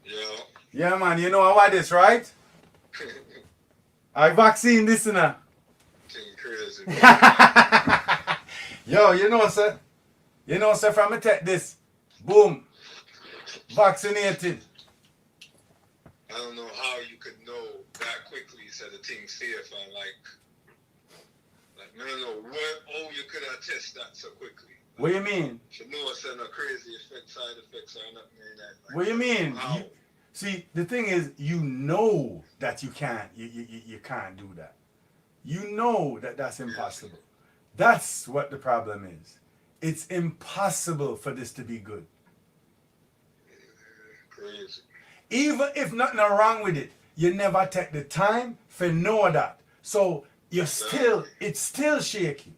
Yeah. Yeah, man, you know about this, right? I vaccine this now. Thing crazy, boy. Yo, sir. Sir, from me take this. Boom. Vaccinated. I don't know how you could know that quickly so the thing safe and I don't know how you could have tested that so quickly. What you mean? You know it's no crazy effects, side effects or nothing like that. What you mean? How? See, the thing is, you know that you can't, you can't do that. You know that that's impossible. That's what the problem is. It's impossible for this to be good. Crazy. Even if nothing wrong with it, you never take the time for know that. So it's still shaky.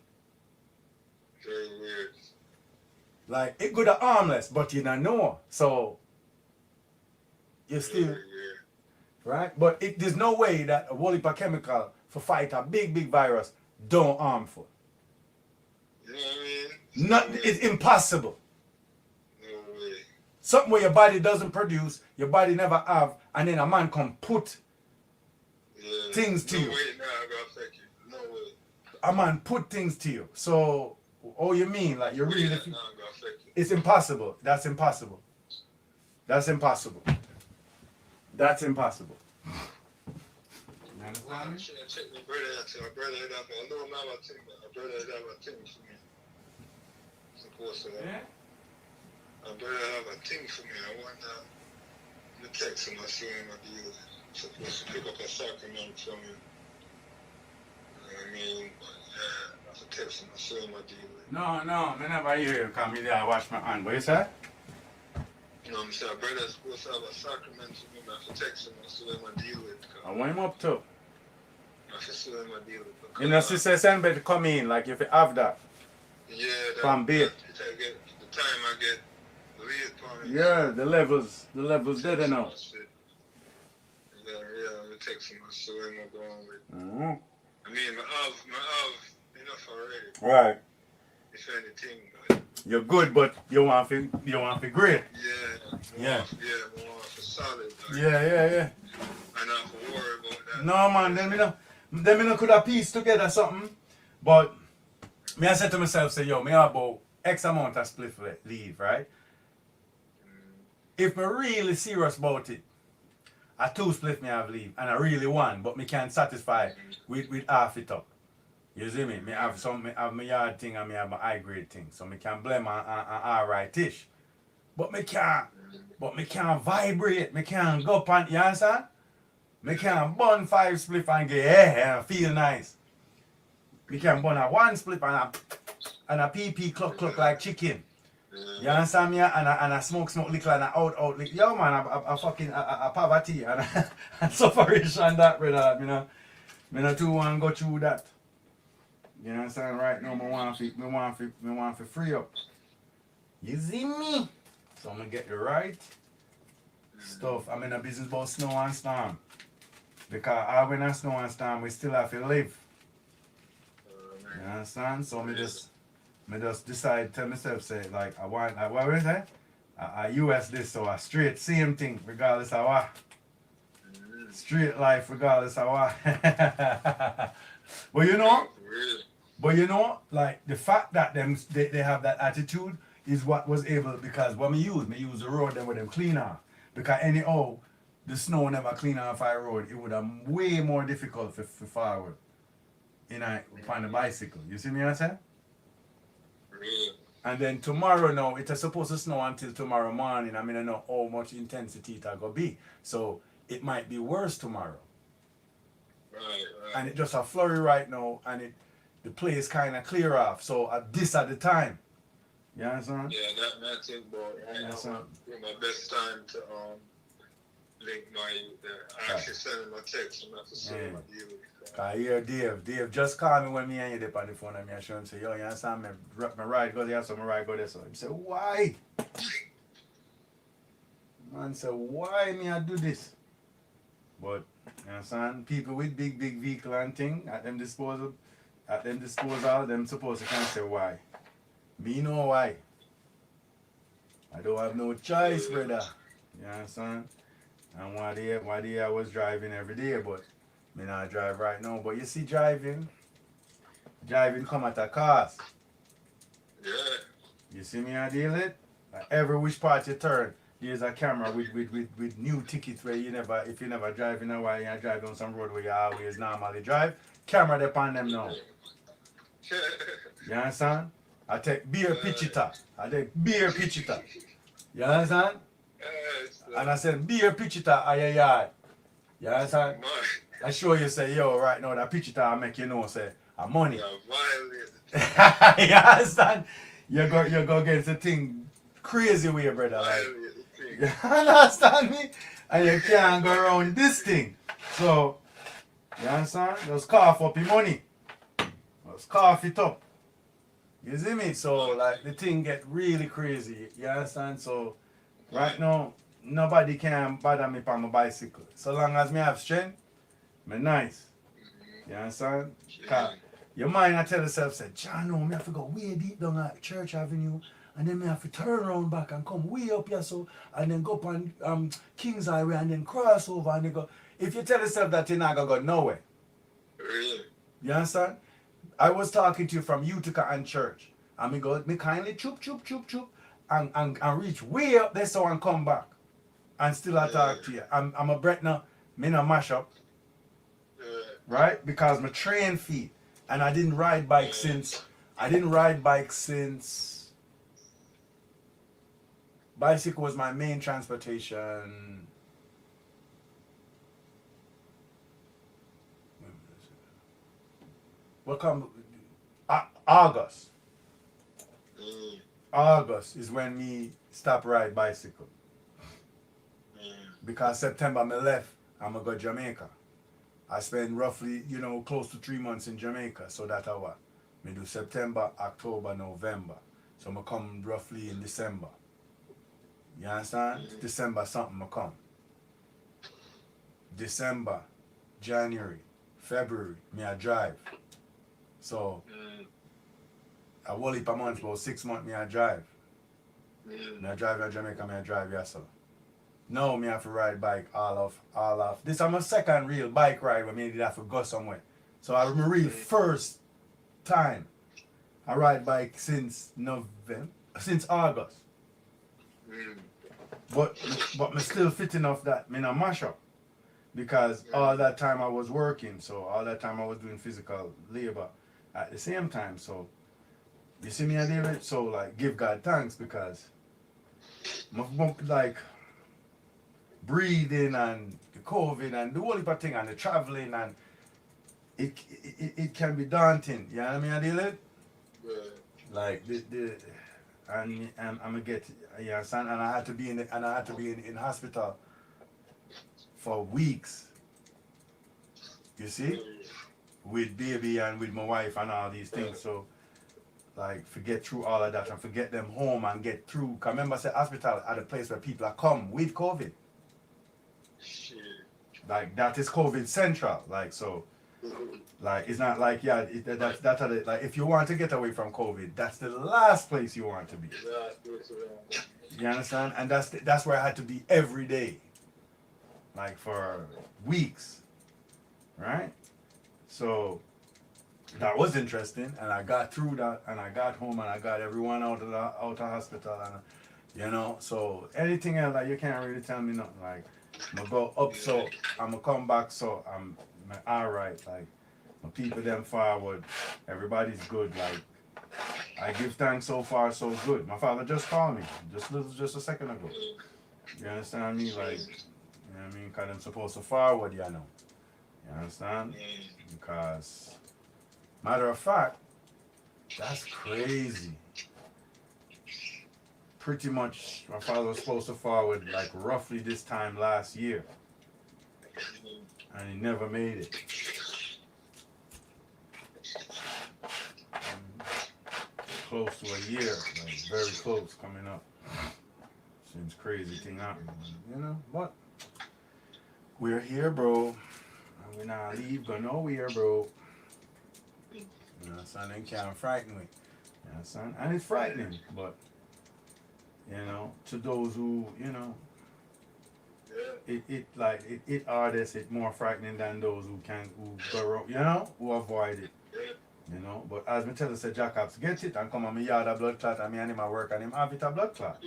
Very weird. Like it could have harmless, but you don't know. So you still Very weird. right. But there's no way that a whole heap of chemical for fight a big virus don't harmful. You know what I mean? It's impossible. No way. Something where your body doesn't produce, your body never have, and then a man can put things to you. No way now gonna affect you. No way. A man put things to you. So, you mean like you're really? Now gonna affect you. It's impossible. That's impossible. That's impossible. That's impossible. You understand me? I check my brother out. My brother had a, I know my thing, but my brother had a thing for me. Supposed to have. Yeah. My brother have a thing for me. I want the text him. I see him. I deal. Supposed to pick up a sacrament from him. You know what I mean? But yeah, I have to text him. I see him. I deal. No, I never hear you come here and wash my hand. What you say? You know what I'm saying? My brother's supposed to have a sacrament for me. I have to text him. I see him. I deal with. I want him up to. I have to see him. I deal with. You know, sister somebody come in, like if you have that. Yeah, From bait. The time I get late for me. Yeah, the levels dead enough. Yeah, I'm texting my son. I'm going with. Mm-hmm. I mean, I have enough already. Right. If anything, but You're good, but you want to great. yeah, more for solid. Like, Yeah. I not have to worry about that. No man, them me no could have pieced together something. But me I said to myself, say yo, me have about X amount of split leave, right? If me really serious about it, a 2 split me have leave, and I really want, but me can't satisfy with half it up. You see me? Me have my yard thing and me have my high grade thing. So me can blame an alright-ish. But me can't vibrate. Me can't go up and, you understand? Me can't burn 5 split and get and feel nice. Me can burn a 1 split and a PP cluck like chicken. You understand me? And I smoke little and I out little. Yo man, I fucking a poverty and and suffering and that, brother. Me not too want to go through that. You understand? Right now, me want to free up. You see me? So I'm gonna get the right stuff. I'm in a business about snow and storm. Because when I snow and storm, we still have to live. You understand? So me just decide, tell myself, say, like, I want, like, what is that? A US this, so a straight, same thing, regardless of what. Straight life, regardless of what. But you know, like, the fact that they have that attitude is what was able, because what me use the road them with them clean off. Because anyhow, the snow never clean off our road, it would have way more difficult for forward. On the bicycle. You see me what I'm saying? And then tomorrow now, it's supposed to snow until tomorrow morning. I mean, I know how much intensity it's going to be. So it might be worse tomorrow. Right. And it just a flurry right now, and the place kind of clear off. So this at the time. You understand? Yeah, that's it, boy. My best time to link I actually send him a text. I'm not to send him a deal. I hear Dave just called me when me and you dip on the phone and me I show him say, yo, you understand me? My ride go there, so my ride go there. So he said, why? Man said, why me I do this? But you understand, people with big vehicle and thing at them disposal, them supposed to kind of say why. Me know why. I don't have no choice, brother. You understand? And one day I was driving every day, but me not drive right now. But you see, driving come at a cost. Yeah. You see me I deal it? Like every which part you turn, there's a camera with new tickets where you never, if you never drive in a while, you drive on some road where you always normally drive, camera they on them now. You understand? I take beer pitchita. I take beer pitchita. You understand? And I said, beer pitchita at your yard. You understand? I show you say, yo, right now that pitchita I make you know say, a money. You understand? You go get the thing crazy way, brother. Like, you understand me? And you can't go around this thing. So, you understand? Just cough up your money. Just cough it up. You see me? So, like, the thing get really crazy. You understand? So, right now, nobody can bother me on my bicycle. So long as me have strength, me nice. You understand? Cause your mind I tell yourself, say, John, no, me have to go way deep down at Church Avenue, and then me have to turn around back and come way up here, so, and then go up on Kings Highway and then cross over and then go. If you tell yourself that you're not gonna go nowhere. Really? You understand? I was talking to you from Utica and Church. And me kindly choop and reach way up there so and come back. And still I talk to you. I'm a Brett now, me not mash up. Right? Because my train feet. And I didn't ride bike since bicycle was my main transportation. What come August. August is when me stop ride bicycle. Because September me left, I'ma go Jamaica. I spend roughly, close to 3 months in Jamaica. So that's what. Me do September, October, November. So I come roughly in December. You understand? December something I come. December, January, February, me I drive. So I whole heap a month, about 6 months me I drive. Me I drive in Jamaica, me I drive here so. Now me have to ride bike all off. This is my second real bike ride where me did have to go somewhere. So I my real first time I ride bike since August. But me still fit enough that me not mash up. Because all that time I was working, so all that time I was doing physical labor at the same time. So you see me I do it, so like give God thanks because like breathing and the COVID and the whole heap of thing and the traveling and it can be daunting. You know what I mean? I deal it? Yeah. Like and I'm gonna get and I had to be in hospital for weeks. You see? With baby and with my wife and all these things. So like forget through all of that and forget them home and get through. Cause remember I said hospital are the place where people are come with COVID. Shit. Like that is COVID central. Like so like it's not like that's like if you want to get away from COVID, that's the last place you want to be. You understand? And that's where I had to be every day. Like for weeks. Right? So that was interesting and I got through that and I got home and I got everyone out of hospital and so anything else like you can't really tell me nothing. Like I'm gonna go up so I'm gonna come back so I'm alright, like my people them forward, everybody's good, like I give thanks so far so good. My father just called me just a second ago. You understand me? Like you know what I mean? Cause I'm supposed to forward, You understand? Because matter of fact, that's crazy. Pretty much my father was supposed to forward like roughly this time last year. And he never made it. Close to a year, like very close coming up. Seems crazy thing happening. But we're here, bro. And we're not leave, go nowhere, bro. Son, it can't frighten me. Son, and it's frightening, but to those who, it hardest, it more frightening than those who go wrong, who avoid it. But as me tell you, say Jacobs get it and come on me yard a blood clot and me and him a work and him have it a blood clot.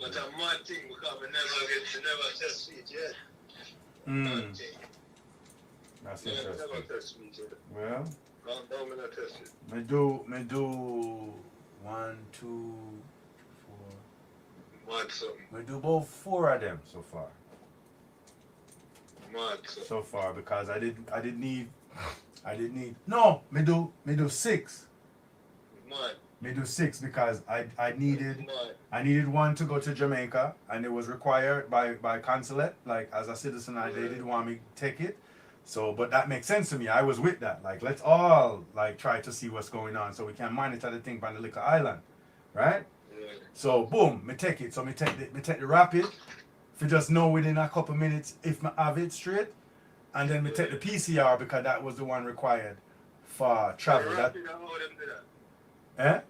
But a mad thing because we never test it yet. Mm. That's Never interesting. test it yet. Well, No, me not test it. me do 1, 2, 4. Mad something. We do about 4 of them so far. Mad something. So far because I did need no, me do 6. Mad. Me do 6 because I needed Mad. one to go to Jamaica and it was required by consulate. Like as a citizen, they didn't want me to take it. So, but that makes sense to me. I was with that. Like, let's all like try to see what's going on so we can monitor the thing on the little island, right? Yeah. So, boom, me take it. So me take the rapid. If you just know within a couple minutes if me have it straight, and then me take the PCR because that was the one required for travel. The That rapid, how them do that? eh?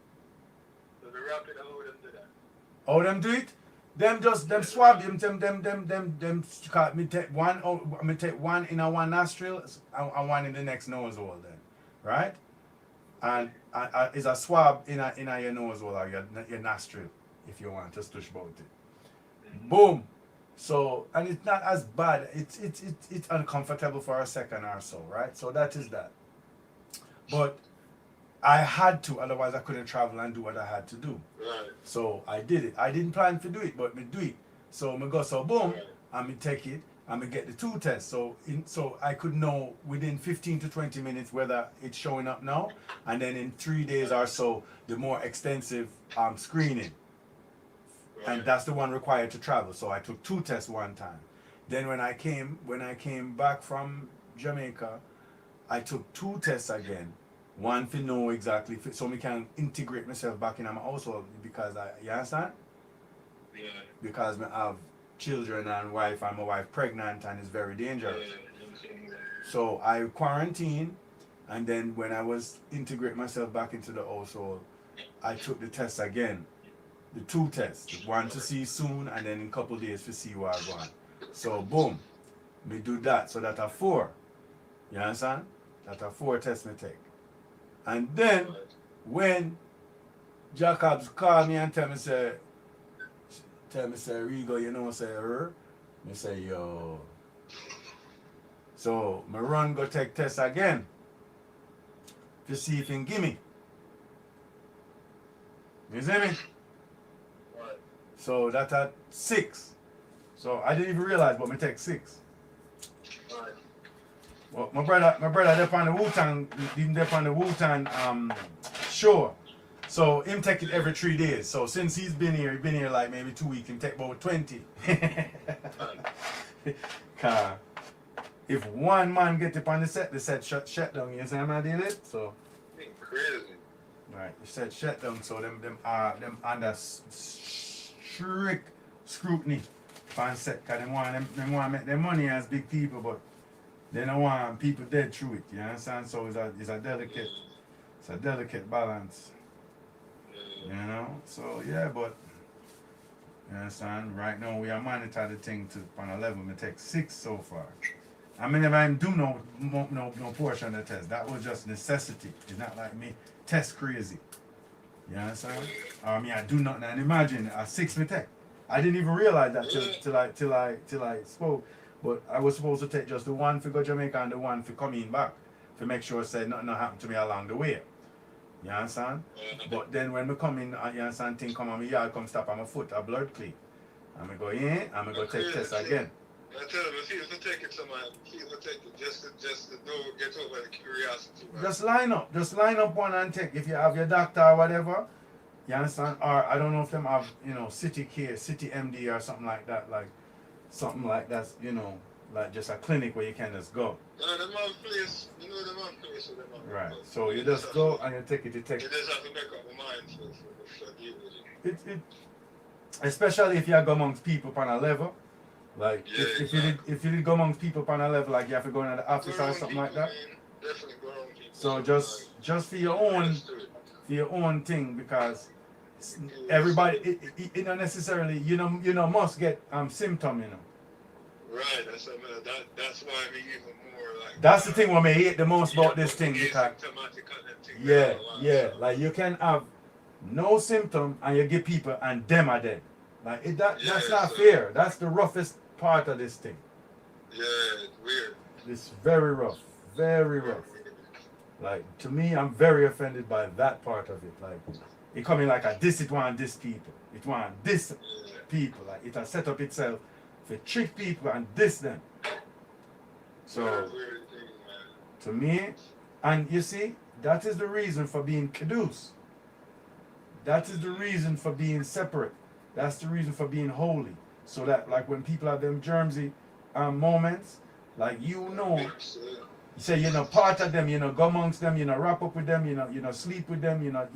So the rapid, how them do that? How them do it? Them swab me take one in a one nostril and one in the next nose hole then, right? And is a swab in your nose hole or your nostril if you want to stush about it. Boom. So and it's not as bad. It's uncomfortable for a second or so, right? So that is that. But I had to, otherwise I couldn't travel and do what I had to do. Right. So I did it. I didn't plan to do it, but me do it. So me go so boom, Right. and me take it, and me get the 2 tests. So I could know within 15 to 20 minutes whether it's showing up now, and then in 3 days or so, the more extensive screening, and Right. that's the one required to travel. So I took 2 tests one time. Then when I came back from Jamaica, I took 2 tests again. One to know exactly, so me can integrate myself back in my household because you understand? Yeah. Because I have children and wife and my wife pregnant and it's very dangerous. So I quarantined and then when I was integrate myself back into the household, I took the test again. The 2 tests. One to see soon and then in a couple of days to see what I want. So boom. Me do that. So that are 4. You understand? That are 4 tests me take. And then when Jacobs call me and tell me say Rigo, say her, me say yo. So me run go take test again to see if he can give me. You see me? Right. So that at 6. So I didn't even realize, but me take 6. Right. Well, my brother there on the Wu-Tang show. So him take it every 3 days. So since he's been here like maybe 2 weeks, him take about 20. Cause if one man get up on the set shut down, you see how I did it? So Crazy. right, the set shut down, so them under strict scrutiny on set, cause them want to make their money as big people, but they don't want people dead through it, you understand? So it's a delicate balance, you know? So yeah, but you understand? Right now we are monitor the thing to on a level. Me take 6 so far. I mean, never even do no portion of the test. That was just necessity. It's not like me test crazy. You understand? I mean, I do nothing. And imagine a 6 me take. I didn't even realize that till I spoke. But I was supposed to take just the one for go Jamaica and the one for coming back to make sure said nothing happened to me along the way. You understand? But then when me come in, you understand, thing come on me yard, come stop on my foot, a blood clean. I'm going to go in, I'm going to go take test again. I tell them, if you take it, take it just to get over the curiosity. Man. Just line up one and take. If you have your doctor or whatever, you understand? Or I don't know if them have, City Care, City MD or something like that, like just a clinic where you can just go. No, them have place, them have place. So them have Right. So you just go and you take it. You just have to make up your mind for deal with it. It especially if you go amongst people on a level. Like Yeah, if you did go amongst people on a level, like you have to go in the office or something like that. Definitely go around people. So just for your own thing, because everybody, it not necessarily, you know, must get symptom, you know. Right, that's why I mean even more like That's the thing what I hate the most about this thing because yeah, so. like you can have no symptom and you give people and them are dead. Like that's not So, fair. That's the roughest part of this thing. yeah, it's weird. It's very rough, very rough. Weird. Like to me, I'm very offended by that part of it. Like it coming like a this it want this people, it want this Yeah. people. Like it has set up itself to trick people and diss them. So Weird thing, man. to me, and you see, that is the reason for being Kedus. That is the reason for being separate. That's the reason for being holy. So that like when people have them Germsy moments, like you know, So, you say you're not part of them, you know, go amongst them, you know, wrap up with them, you know, sleep with them, you know,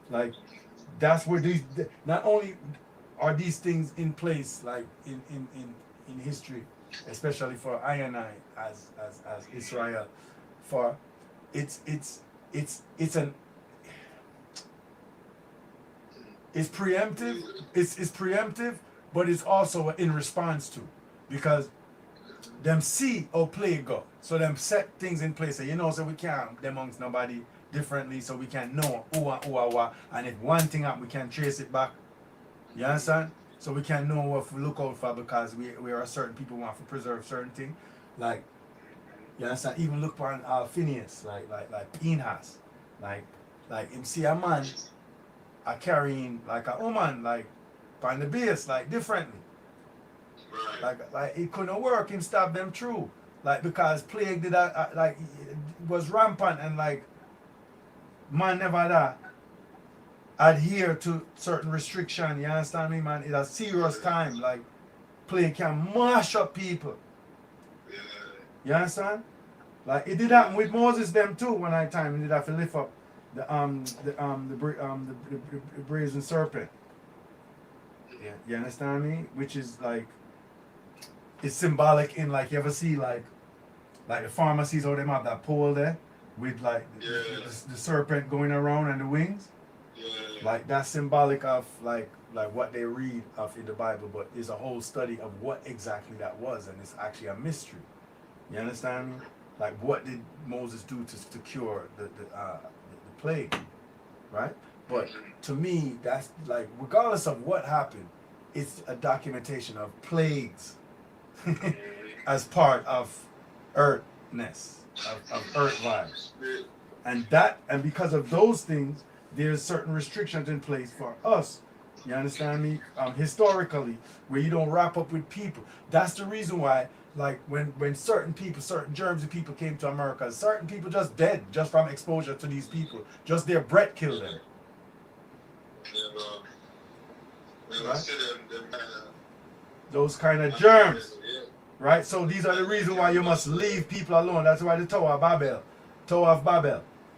like that's where these not only are these things in place like in history, especially for I and I as Israel, for it's an it's preemptive, it's preemptive, but it's also in response to because them see how play go. So them set things in place. So you know, so we can't amongst nobody differently, so we can know who and what. And if one thing up, we can trace it back. You understand? So we can know what to look out for because we are certain people want to preserve certain things. Like you understand? Even look on Phineas, like Pinhas. Like him see a man are carrying like a woman like on the base, like differently. right. Like it couldn't work. Him stop them through. Like because plague did that like it was rampant and like man never that adhere to certain restriction. You understand me, man? It's a serious time. Like plague can mash up people. Yeah. You understand? Like it did happen with Moses them too. One night time, he did have to lift up the brazen serpent. Yeah, you understand me? Which is like it's symbolic in like you ever see like the pharmacies how them have that pole there with like the serpent going around and the wings. Yeah. Like that's symbolic of like what they read of in the Bible, but it's a whole study of what exactly that was, and it's actually a mystery. You understand me? Like what did Moses do to cure the plague, right? But to me, that's like regardless of what happened, it's a documentation of plagues as part of earthness, of earth vibes. And because of those things, there's certain restrictions in place for us. You understand me? Historically, where you don't wrap up with people. That's the reason why, like when certain people, certain Jersey people came to America, certain people just dead just from exposure to these people. Just their breath killed them. Right? Those kind of germs. Right? So these are the reasons why you must leave people alone. That's why the Tower of Babel.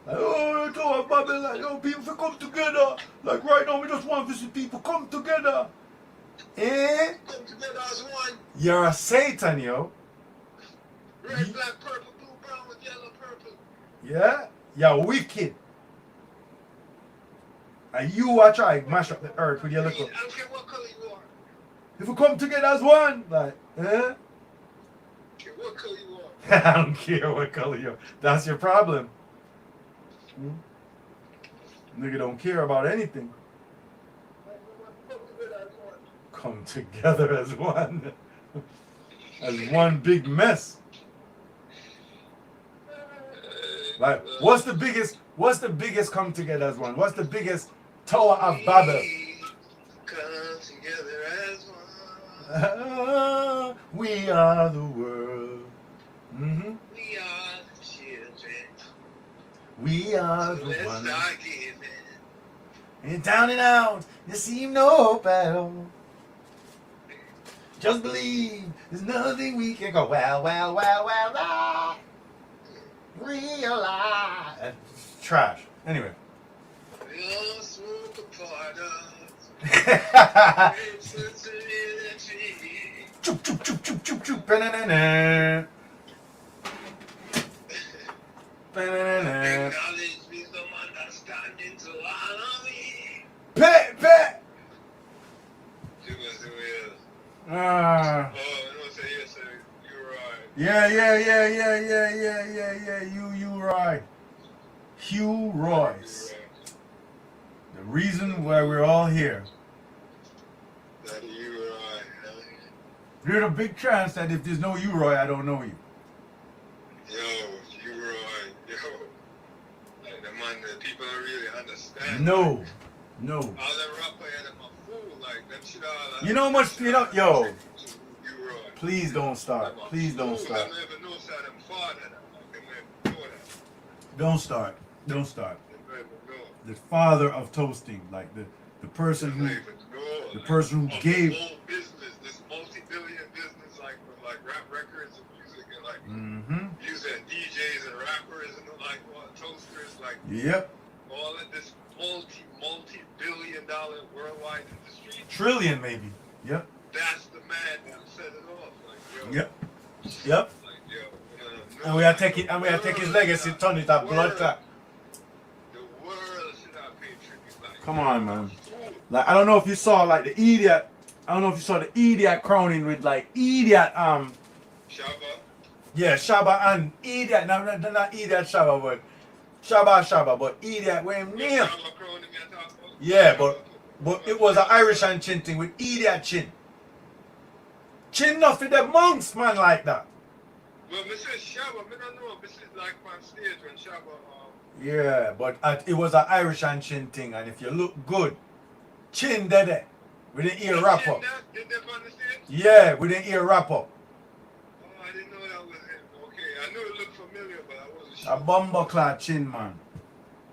Like, oh, the Tower of Babel, like, oh, people should come together. Like right now, we just want to visit people. Come together. Eh? Come together as one. You're a Satan, yo. Red, black, purple, blue, brown with yellow, purple. Yeah? You're wicked. And you are trying to mash up the earth with your little. I don't care what color you are. If we come together as one, like, eh? I don't care what color you are. I don't care what color you are. That's your problem. Nigga don't care about anything. Come together as one. As one big mess. Like, what's the biggest come together as one? What's the biggest Tower of Babel? Come together as one. We are the world. Mm-hmm. We are the children. We are So the let's one. start giving. And down and out, there seem no hope at all. Just believe there's nothing we can go. Well. Realize. Trash. Anyway. We all smoke a part of. Choop. Ba-na-na-na. Ba-na-na-na. Acknowledge wisdom, understanding to honor me. Pet. Ah. Oh, no, say yes, sir. You're right. Yeah. You right. Hugh You're Royce. right. The reason why we're all here. That you're right. There's a big chance that if there's no you, Roy, I don't know you. Yo, you're right. Yo. Like the man that people don't really understand. No. All them rapper had them a fool. Like, them shit all. You know how much, you know, yo. You right. Please don't start. Them a Please don't fool. start. Them never know say them father. Like, them never know that. Don't start. Don't start. Them never know. The father of toasting, like the person Them who, never know. the Like, person who of gave. the whole business, this multi-billion business, like with like rap records and music and like using DJs and rappers and like what toasters, like Yep. all of this multi-billion dollar worldwide industry. Trillion maybe. Yep. That's the man that set it off. Like, yo, Yep. Yep. like, yo, And we are taking his legacy, turn it up blood clot. The world should not pay tribute. Like, Come on, man. fool. Like I don't know if you saw like the idiot. I don't know if you saw the idiot crowning with like idiot Shabba. yeah, Shabba and idiot, not idiot Shabba, but Shabba, but idiot with him name. Shabba Crown, the man talk about? Yeah, but it was an Irish and chin thing with idiot chin. Chin not for the monks, man, like that. Well, Mr. Shabba, I don't know. This is like on stage when Shabba. Yeah, but it was an Irish and chin thing, and if you look good, chin dead there. We didn't hear rap up. Did they on the stage? Yeah, we didn't hear rap up. Oh, I didn't know that was him. Okay, I knew it looked familiar, but I wasn't A sure. bumper clad chin, man.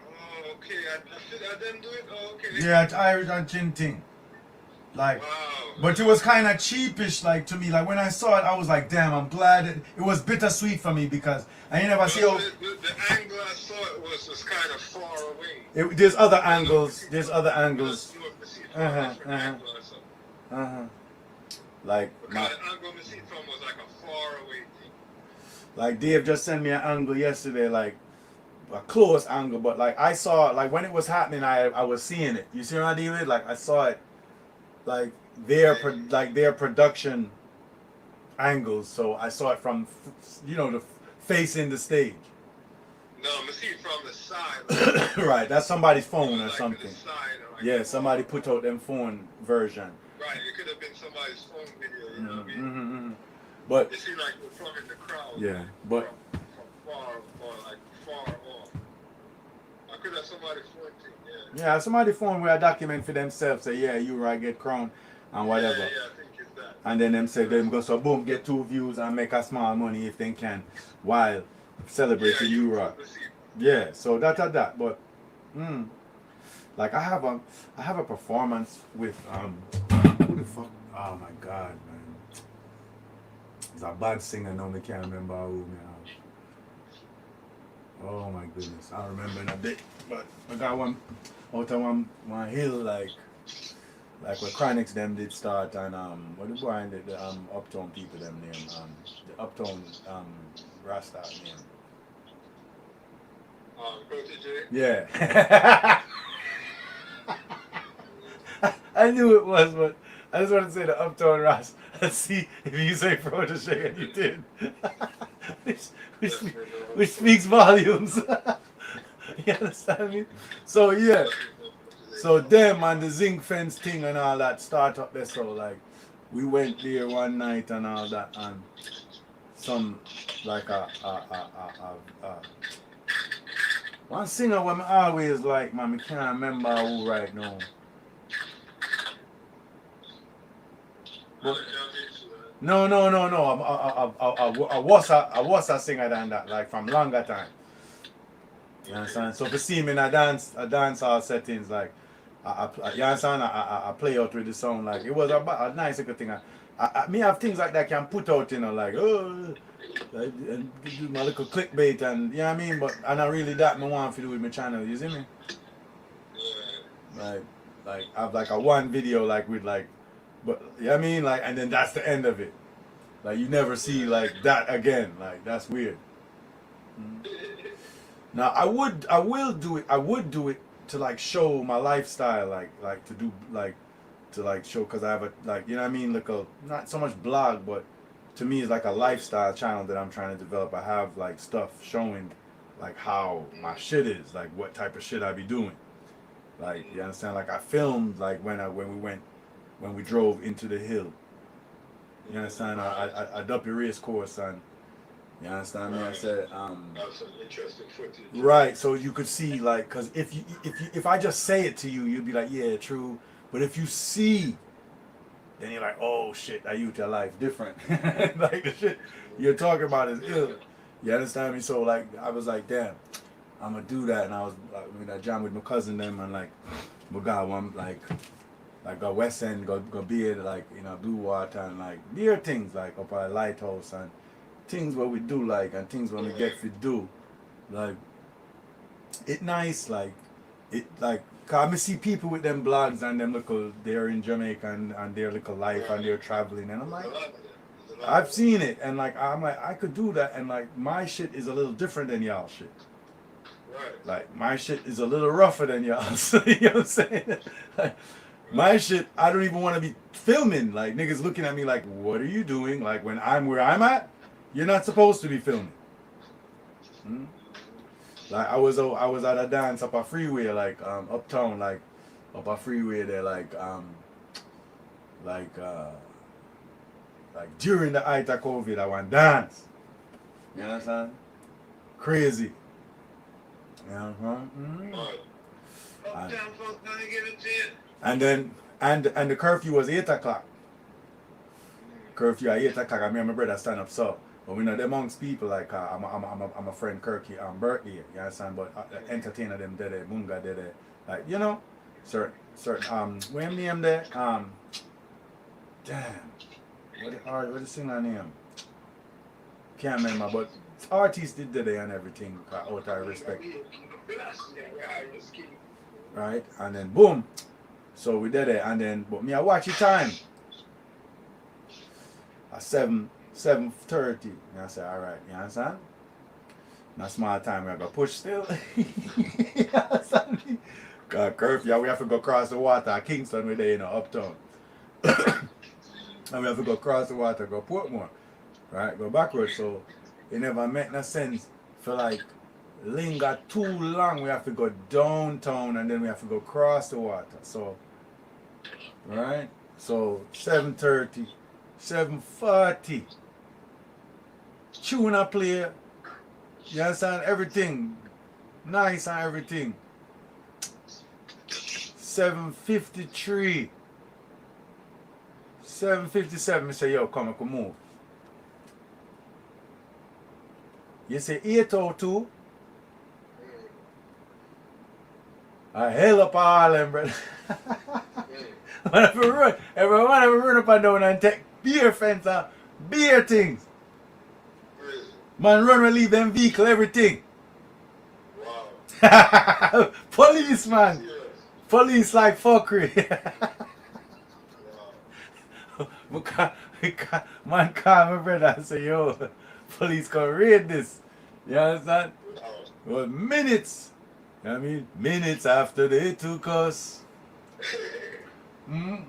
Oh, okay. I didn't do it. Oh, okay. Yeah, it's Irish and chin thing. Like, Wow. but it was kind of cheapish, like to me. Like when I saw it, I was like, damn, I'm glad it was bittersweet for me because I ain't never see how. The angle I saw it was kind of far away. There's other angles. There's other angles. Like, Because the angle I see from was like a far away thing. like Dave just sent me an angle yesterday, like a close angle, but like I saw, like when it was happening, I was seeing it. You see what I deal with? Like I saw it, like their production angles. So I saw it from, the facing the stage. No, I'm see it from the side. Like, Right, that's somebody's phone or like to something. the side, or like Yeah, somebody put out them phone version. Right, it could have been somebody's phone video, you know what I mean? But It seemed like we're from in the crowd. yeah, but from far off. I could have somebody's phone thing, yeah. yeah, somebody phone where a document for themselves say, yeah, you right get crowned and whatever. Yeah, I think it's that. And then them say them go so boom, get 2 views and make a small money if they can while celebrating you rock. Yeah, so that. But like I have a performance with who the fuck, oh my god, man. It's a bad singer now, I can't remember who now. Oh my goodness, I remember in a bit. But I got one out of one hill like where Chronix them did start and what the boy and the uptown people them name the uptown Rasta name. Protege? Yeah. I knew it was, but I just want to say the uptown Rasta. Let's see if you say Protege and you did. which speaks volumes. You understand me? So yeah. So them and the zinc fence thing and all that start up there. So like we went there one night and all that and some like one singer when I always like, man, I can't remember who right now. But, no. I was a singer than that, like from longer time. You understand? So to see me in a dance hall settings, like you understand? I play out with the sound, like it was a nice little thing. Me have things like that can put out, like and do my little clickbait and you know what I mean. But I'm not really that me want to do with my channel. You see me? Like I have like a one video like with like, but you know what I mean, like, and then that's the end of it. Like you never see like that again. Like that's weird. Now I would do it to like show my lifestyle, like to do like to like show, because I have a, like, you know what I mean, like a, not so much blog, but to me it's like a lifestyle channel that I'm trying to develop. I have like stuff showing like how my shit is, like what type of shit I be doing. Like, you understand? Like I filmed like when we drove into the hill. You understand? I dubbed the race course, and you understand me? I said, That's some interesting footage. right, so you could see, like, because if I just say it to you, you'd be like, yeah, true. But if you see, then you're like, oh shit, that youth your life different. Like the shit you're talking about is ill. You understand me? So like, I was like, damn, I'm gonna do that, and I was like, I jam with my cousin them, and like, we got one like go West End, go beer like, you know, Blue Water, and like beer things like up at Lighthouse, and things what we do like, and things when we get to do, like it nice, like it like, cause I see people with them blogs and them little, they're in Jamaica and their little life and they're traveling, and I'm like, I've seen it, and like I'm like, I could do that, and like my shit is a little different than y'all shit. Right. Like my shit is a little rougher than y'all's. You know what I'm saying? Like, my shit, I don't even want to be filming. Like niggas looking at me like, what are you doing? Like when I'm where I'm at, you're not supposed to be filming. Hmm? Like I was at a dance up a freeway, like uptown, like up a freeway there, like during the height of COVID, I went dance. You understand? Crazy. Yeah, Right. Uptown folks gonna get a chance. and then and the curfew was 8 o'clock. Curfew at 8 o'clock. I mean, my brother stand up so. But we know them amongst people like I'm a friend Kirky birthday, you understand? But entertainer them did it, Bunga did it, like, you know, certain what him name there? Damn, what the singer name? Can't remember, but artists did it and everything out of respect, right? And then boom, so we did it, and then but me I watch the time at 7:30. And I said, all right, you understand? Not small time, we have to push still. You understand me? Cause curfew, we have to go across the water at Kingston, we're there, you know, uptown. And we have to go across the water, go Portmore, right? Go backwards. So it never make no sense for like linger too long. We have to go downtown and then we have to go across the water. So, right? So 7:30, 7:40. Tune a play. You understand? Everything. Nice and everything. 7:53. 7:57. I say, yo, come on, move. You say 8:02. I hell up all them, brother. Everyone run up and down and take beer fence and beer things. Man run and leave them vehicle, everything. Wow. Policeman. Yes. Police like fuckery. Wow. Man call my brother and say, yo, police come raid this. You understand? Wow. Well, minutes. You know what I mean? Minutes after they took us to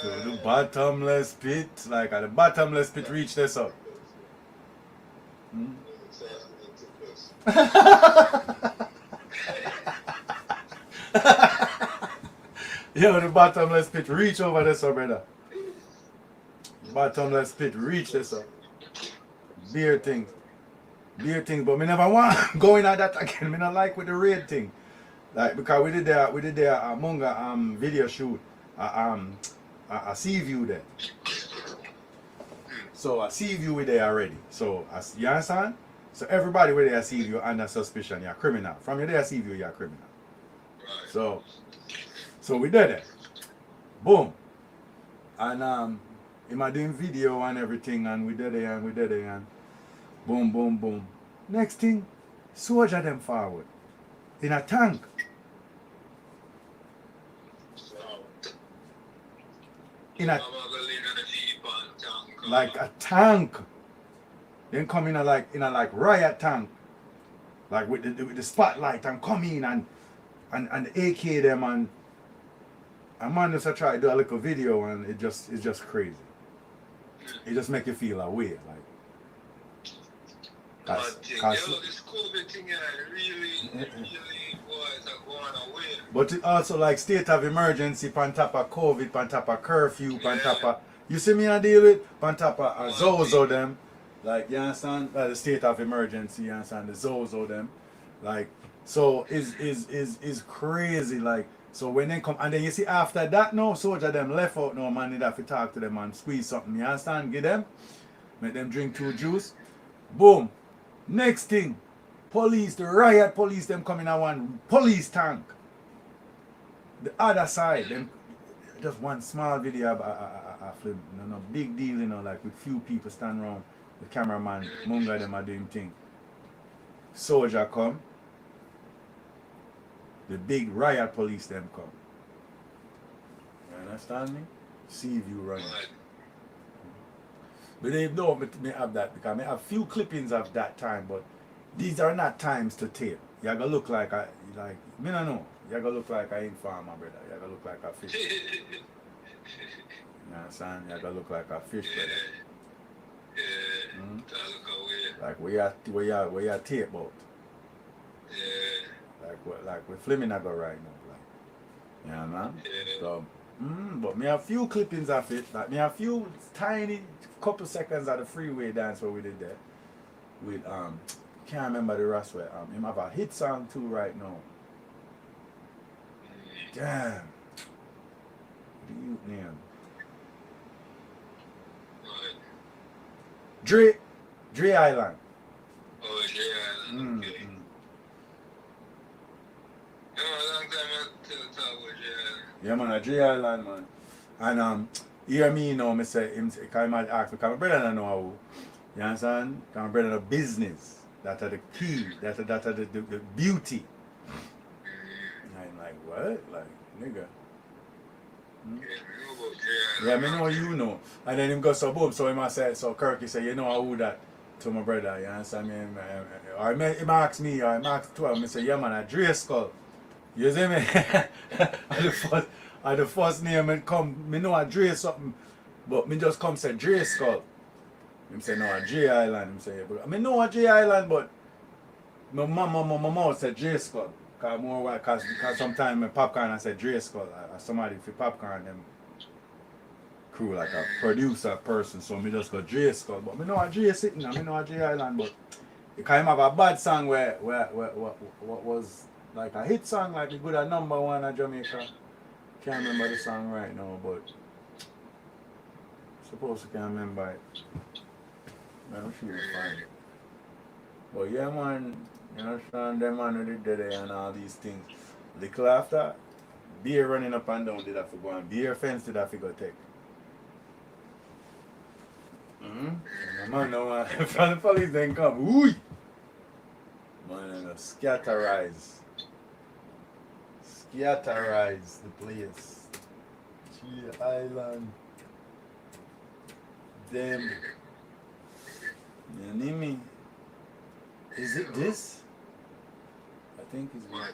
the bottomless pit. Like at the bottomless pit reach this up. Yo, the bottomless pit reach over this up, brother. Bottomless pit reach this up. Beer things. But me never want going at that again. Me not like with the raid thing. Like because we did there a Munga video shoot a sea view there. So a sea view we there already. So you understand? So everybody with there sea view under suspicion, you're a criminal. From your there sea view, you're a criminal. So we did it. Boom. And am I doing video and everything, and we did it and boom, boom, boom. Next thing, soldier them forward. In a tank. In a like a tank. Then come in a like riot tank. Like with the spotlight and come in and AK them a man just try to do a little video and it's just crazy. It just make you feel away, like. This COVID thing really was going away. But it also like state of emergency, on top of COVID, on top of curfew, on top of, you see me I deal with, on top of Zozo them, like, you understand, like the state of emergency, you understand, the Zozo them, like, so is crazy, like, so when they come, and then you see after that now, soldier them left out now, man, need have to talk to them and squeeze something, you understand, give them, make them drink 2 juice, boom. Next thing, police, the riot police, them coming in one police tank. The other side, them just one small video of film, no big deal, you know, like with few people stand around, the cameraman, Munga them are doing thing. Soldier come, the big riot police them come. You understand me? See if you run. But they know me have that because I have few clippings of that time, but these are not times to tape. You're gonna look like me no know. You're gonna look like an informer, brother. You're gonna look like a fish. You understand? You're gonna look like a fish, brother. Like where you tape about. Like we're filming I go right now. Like, you know, man? So, but me have few clippings of it. Like me have few tiny couple seconds of the freeway dance where we did that. With can't remember the rest where him have a hit song too right now. Damn. What do you name? Dre Island. Oh, Dre Island. Okay. Long time I talk about Dre Island. Yeah, man, a Dre Island, man. And hear me now, I say, because I ask me, because my brother don't know how, you understand? Because my brother know business. That are the key, that are the beauty. And I'm like, what? Like, nigga. Yeah, me know you know. And then him go so boom, so him say, so Kirky say, you know who that to my brother, you understand me? Or him ask me, or him ask 12, I say, yeah man, a Dre Skull. You see me? the first name and come, me know a Dre something, but me just come say Dre Skull. Him say no a Dre Island. Him say yeah, but I mean no a Dre Island, but my mom said Dre Skull. Cause sometimes my popcorn I say Dre Skull. Somebody for popcorn them crew like a producer person, so me just go Dre Skull. But me know a Dre sitting and me know a Dre Island, but you can't have a bad song where what was like a hit song, like a good at #1 in Jamaica. Can't remember the song right now, but supposed to can't remember it. Man, I'm sure it's fine. But yeah, man, you understand them man who did there and all these things. Little after, beer running up and down did have to go and beer fence did have to go take. Man, no man, from the police then come, ooh! Man, scatterize the place. Dre Island. Them. You need me? Is it this? I think it's this.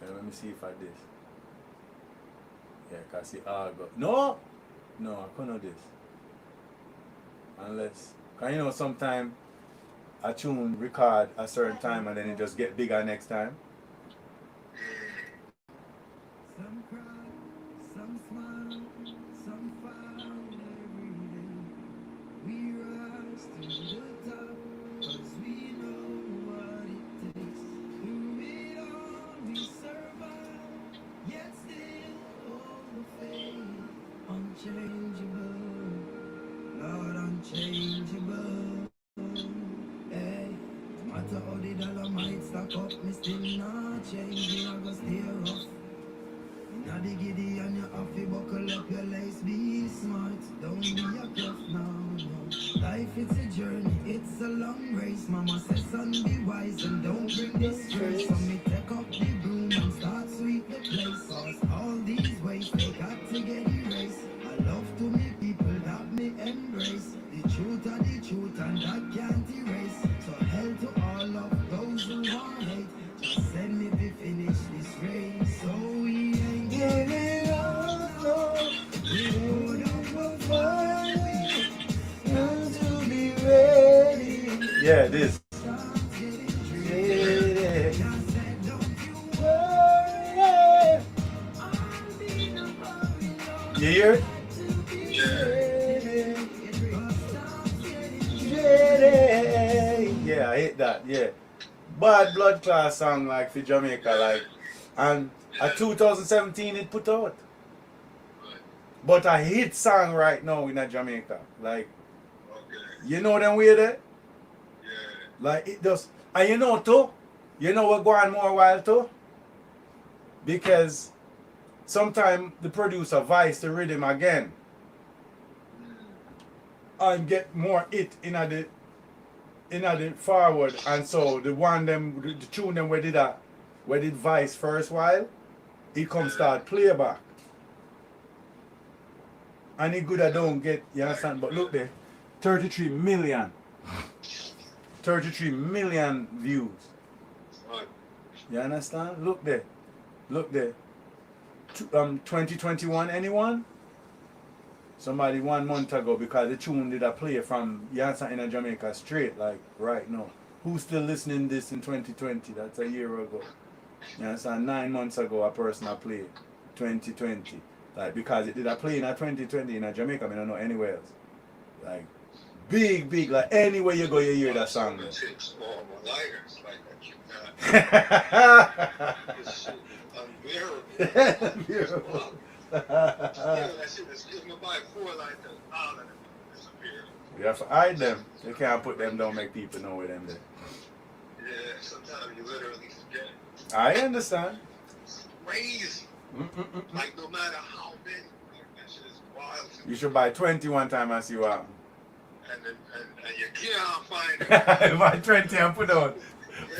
Yeah, let me see if I this. Yeah, I can see go. No, I couldn't do this. Unless, cause you know sometimes a tune record a certain time and then it just get bigger next time. Some cry, some smile, some fall every day. We rise to the top, 'cause we know what it takes. Through it all we survive, yet still hold the faith. Unchangeable, Lord unchangeable. Hey, no matter how the dollar might stack up, me still not changing, I go stay rough. Now the giddy and you have to buckle up your lace, be smart, don't be a bluff now, no. Life it's a journey, it's a long race. Mama says son be wise and don't bring disgrace. So me take up the broom and start sweep the place. Cause all these ways they got to get erased. I love to meet people that me embrace. The truth are the truth and that can't erase. So hell to all of those who want hate. Just send me to finish this race. So we ain't giving up. Yeah, this. You hear it? Yeah, I hate that. Yeah, bad blood class song like for Jamaica, like, and a 2017 it put out, but a hit song right now in a Jamaica, like, Okay. you know them way there, Yeah. like it does, and you know too, you know what go on more while too, because sometimes the producer vice the rhythm again and get more hit in the forward, and so the one them the tune them where did vice first while it come start playback and it good I don't get, you understand, but look there, 33 million views, Right. you understand, look there 2021 anyone, somebody 1 month ago, because the tune did I play from, you understand, in Jamaica straight, like right now. Who's still listening this in 2020? That's a year ago. You understand? 9 months ago, a person I played 2020. Like, because it did I play in a 2020 in a Jamaica, I don't know anywhere else. Like, big, like anywhere you go, you hear that song. It takes all my lighters, like I cannot. This shit is unbearable. Yeah, that shit is giving me by 4 like that. All of them disappear. You have to hide them. You can't put them down, make people know where them there. Yeah, sometimes you literally forget. I understand. It's crazy. Like no matter how big, like that shit is wild. You should buy 21 times and see what happens. And you can't find it. Buy 20 and put on.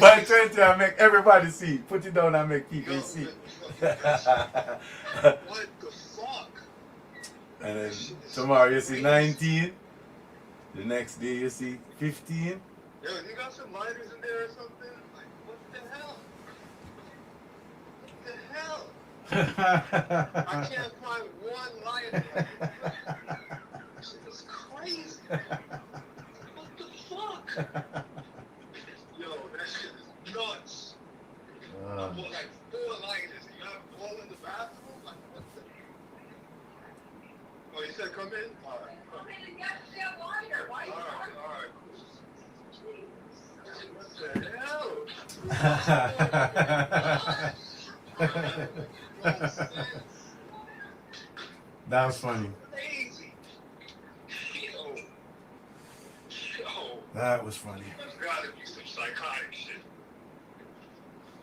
Buy 20 and make everybody see. Put it down and make people see. What the fuck? And then tomorrow you see 19. The next day you see 15. Yo, you got some lighters in there or something? Like, what the hell? What the hell? I can't find one lighter. This shit is crazy. What the fuck? Yo, that shit is nuts. I bought like 4 lighters. You got them all in the bathroom? Like, what the? Oh, you said come in? All right. Come in and get that lighter. Why All right, you all right. What the hell? That was funny. Crazy. Yo. That was funny. There's gotta be some psychotic shit.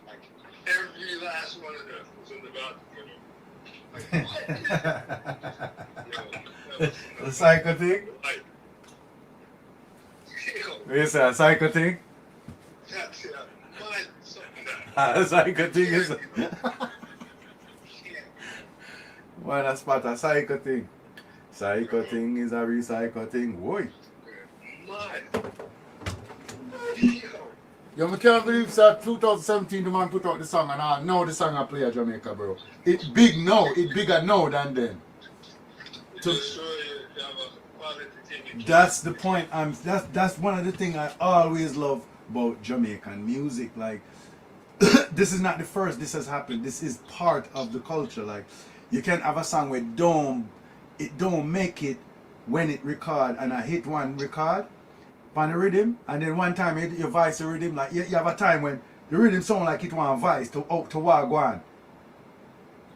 Like, every last one of them was in the bathroom. Like, what? Yo, The psycho thing? like, yo, You say a psycho thing? that's find something that. A psycho thing is. Yeah. Why not spot a psycho thing? Psycho thing is a real psycho thing. Boy. Mud. Yo. Yo, I can't believe that 2017 the man put out the song and I know the song I play at Jamaica, bro. It's big now. It's bigger now than then. To- Just show you have a quality thing. That's the point. That's one of the things I always love about Jamaican music. Like, this is not the first this has happened. This is part of the culture. Like, you can have a song where it don't make it when it record and I hit one record on the rhythm, and then one time you vice the rhythm. Like, you have a time when the rhythm sound like it want vice to Wagwan.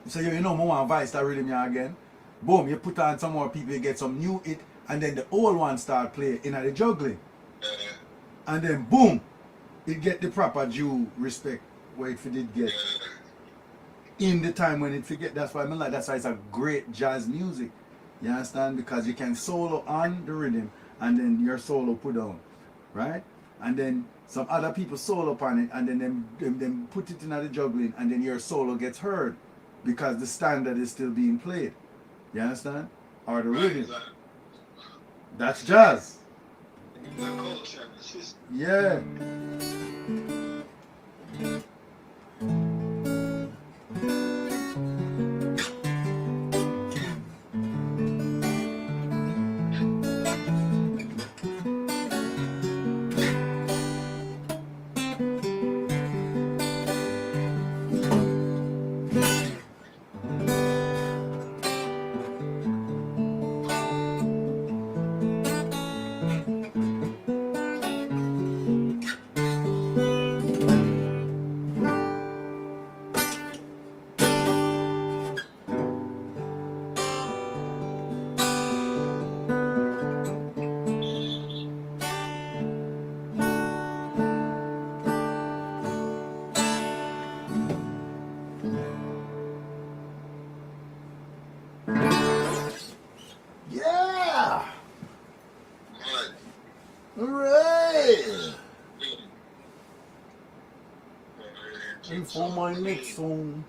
So you know more want vice that rhythm you again. Boom, you put on some more people, you get some new hit, and then the old one start playing in the juggling. And then boom, it get the proper due respect where it did get in the time when it forget. That's why I mean, like, that's why it's a great jazz music. You understand? Because you can solo on the rhythm and then your solo put on, right? And then some other people solo upon it and then them put it in the juggling and then your solo gets heard because the standard is still being played. You understand? Or the rhythm. That's jazz. The culture. It's just Yeah. Alright. Uh, And for my next song.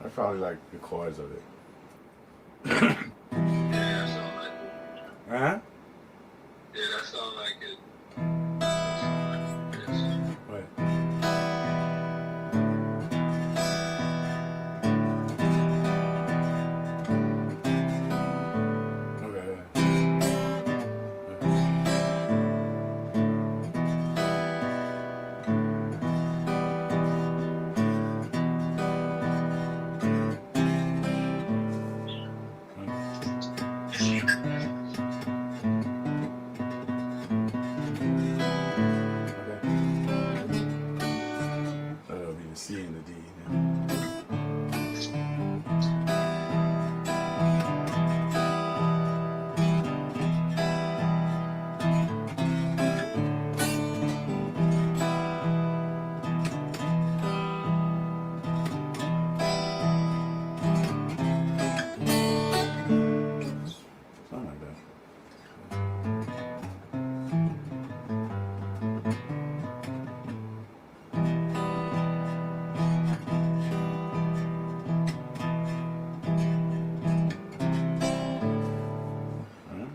I probably like the chords of it. yeah, that sound like it. Huh? Yeah, that sound like it. What? Okay. That'll be the C and the D. Yeah. Something like that. Whatever.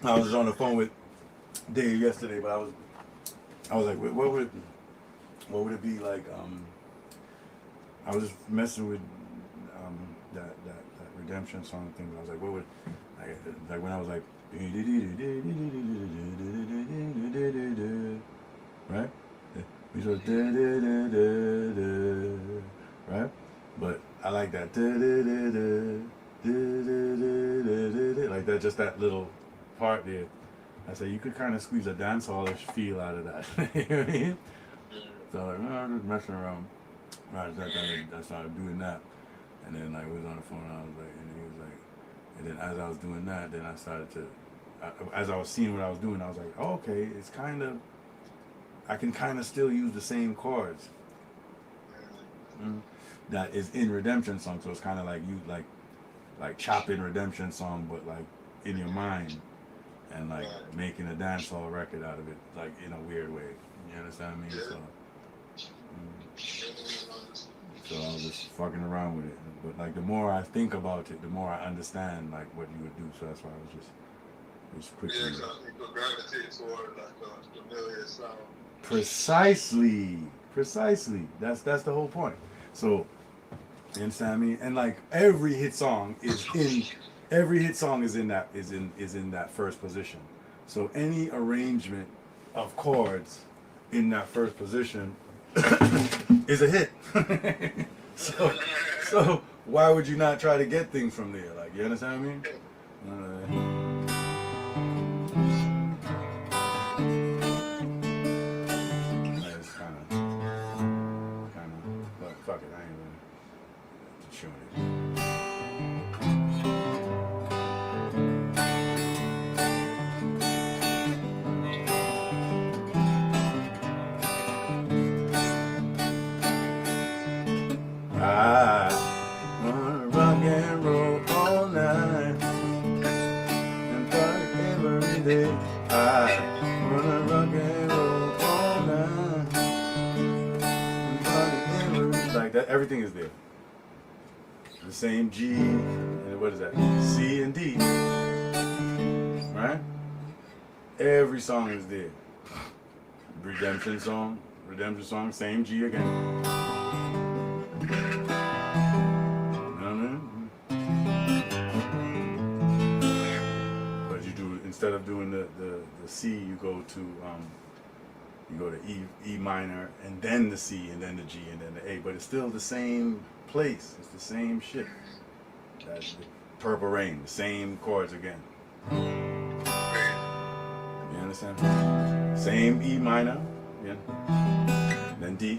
I was on the phone with Dave yesterday, but I was like, what would it be like? I was just messing with that redemption song thing. But I was like, what would like when I was like, right? We sort of right, but I like that like that, just that little part there. I said you could kind of squeeze a dancehallish feel out of that. You know what I mean? So like, no, I'm just messing around. Right, I started doing that, and then like we was on the phone, and I was like, and he was like, and then as I was doing that, then I started to, as I was seeing what I was doing, I was like, oh, okay, it's kind of, I can kind of still use the same chords that is in Redemption Song, so it's kind of like you like chopping Redemption Song, but like in your mind, and like making a dancehall record out of it, like in a weird way. You understand me? So I was just fucking around with it. But like the more I think about it, the more I understand like what you would do. So that's why I was just quickly. Yeah, so people gravitate toward like a familiar sound. Precisely. That's the whole point. So you understand me? And like every hit song is in that first position. So any arrangement of chords in that first position is a hit. so why would you not try to get things from there? Like, you understand what I mean? It's kind of, but fuck it, I ain't really chewing it. I wanna rock and roll all night and party every day. I wanna rock and roll all night and party every day. Like that, everything is there. The same G and what is that? C and D, right? Every song is there. Redemption song, same G again. But you do, instead of doing the C, you go to E minor and then the C and then the G and then the A, but it's still the same place. It's the same shit. That's the Purple Rain, the same chords again. You understand? Same E minor, yeah. Then D.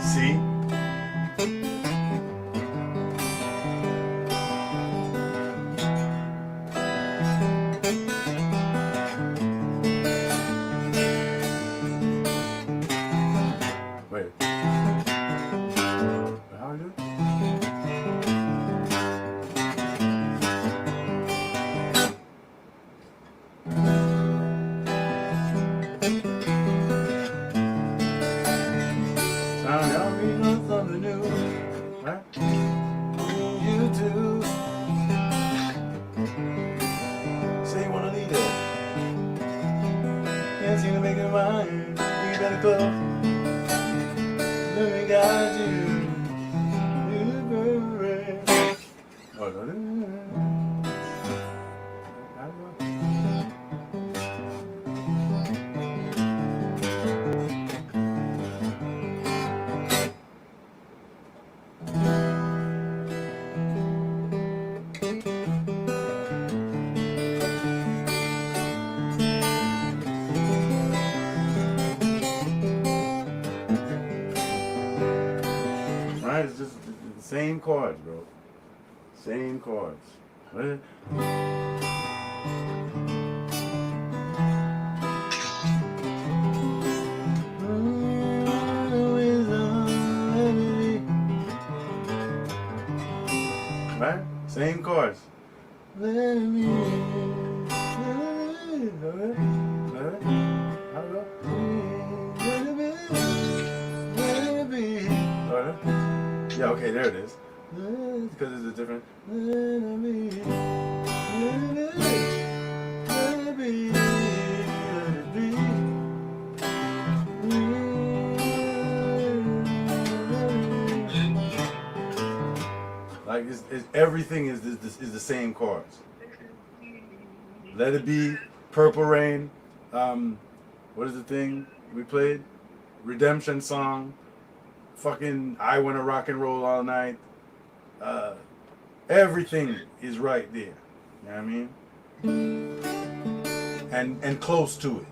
C. Wait. How do I do it? Something new, right? You too. Say you wanna leave it. Can't seem to make it mine. You better go. Let me guide you. Oh, no. Right? It's just the same chords, bro. Same chords. What? Right? Same chords. Let me. Yeah, okay, there it is. Because it's a different. Like everything is the same chords. Let It Be, Purple Rain. What is the thing we played? Redemption Song. Fucking I Wanna Rock and Roll All Night. Everything is right there. You know what I mean? And close to it.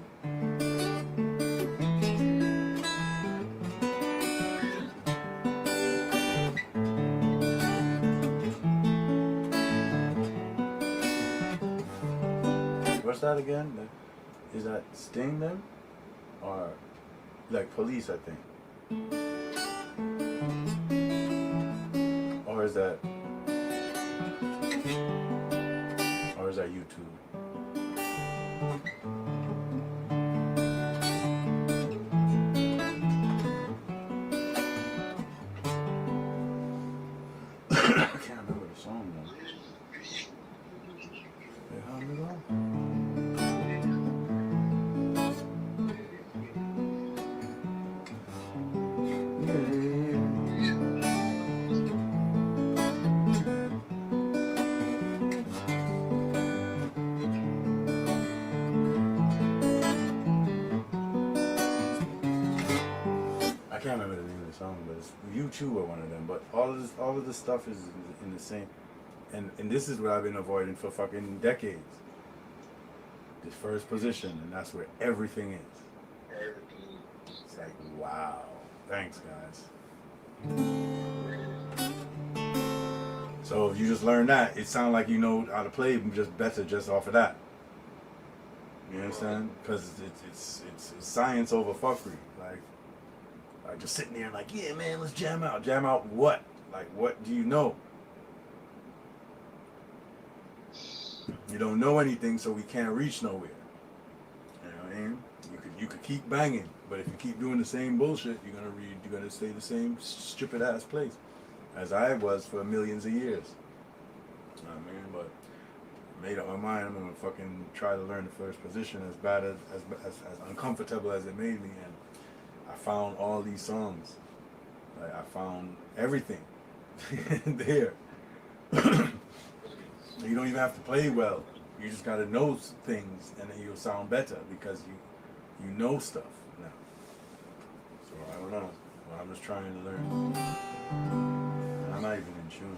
What's that again? Is that Sting then? Or like Police, I think. Or is that YouTube? I can't remember the song now. How did it go? can't remember the name of the song, but it's U2 or one of them. But all of this stuff is in the same, and this is what I've been avoiding for fucking decades. This first position, and that's where everything is. Everything. It's like, wow. Thanks, guys. So if you just learn that, it sounds like you know how to play just better just off of that. You understand? Because it's science over fuckery. Like just sitting there like, yeah, man, let's jam out. Jam out what? Like, what do you know? You don't know anything, so we can't reach nowhere. You know what I mean? You could keep banging, but if you keep doing the same bullshit, you're gonna stay the same stupid ass place as I was for millions of years. You know what I mean? But I made up my mind. I'm gonna fucking try to learn the first position, as bad as uncomfortable as it made me, and I found all these songs. Like, I found everything there. You don't even have to play well. You just gotta know things, and then you'll sound better because you know stuff now. So I don't know. Well, I'm just trying to learn. I'm not even in tune.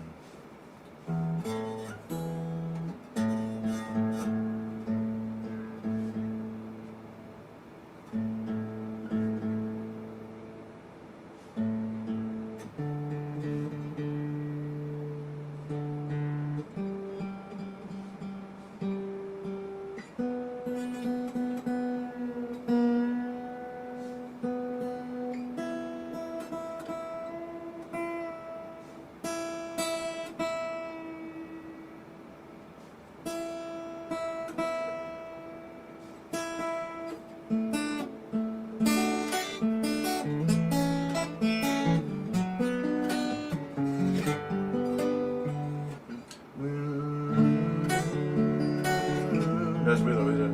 That's weird over there.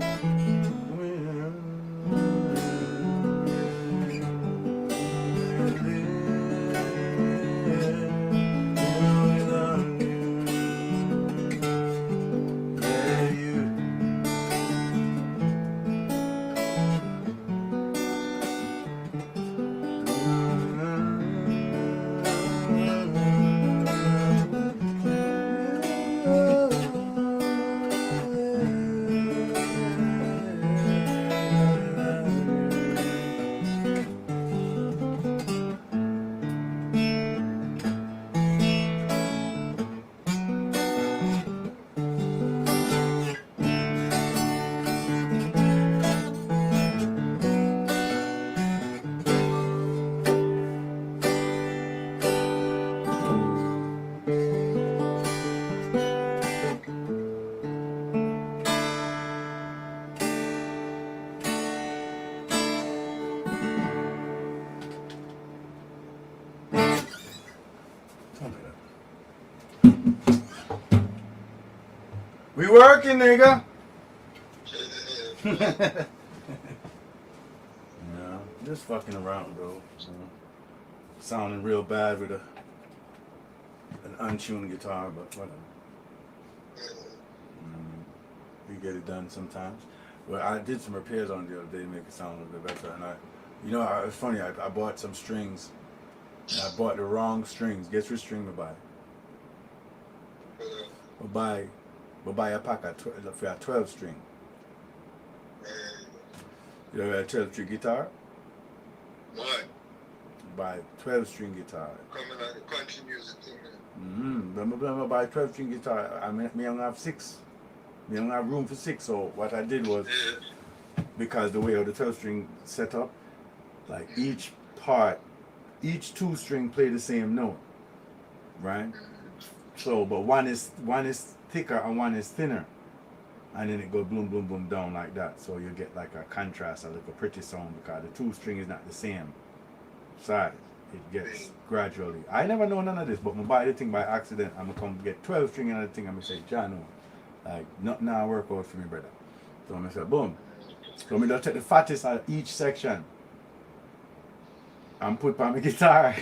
We working, nigga. Yeah, just fucking around, bro. Sounding real bad with an untuned guitar, but whatever. We get it done sometimes. Well, I did some repairs on it the other day to make it sound a little bit better, and it's funny. I bought some strings, and I bought the wrong strings. Guess which string to buy? Buy a pack for a 12 string. You have a 12 string guitar? What? Buy 12 string guitar. Coming out the country music thing, man. Buy 12 string guitar. I don't have 6. I don't have room for 6. So what I did was, because the way of the 12 string set up, like each 2 string play the same note, right? So, but one is thicker and one is thinner, and then it goes boom, boom, boom down like that. So you get like a contrast, a little pretty sound, because the 2 string is not the same size. It gets gradually. I never know none of this, but I buy the thing by accident. I'm gonna come get 12 string and the thing. I'm gonna say, John, like nothing now work out for me, brother. So I'm gonna say, boom. So I'm gonna take the fattest out of each section and put on my guitar.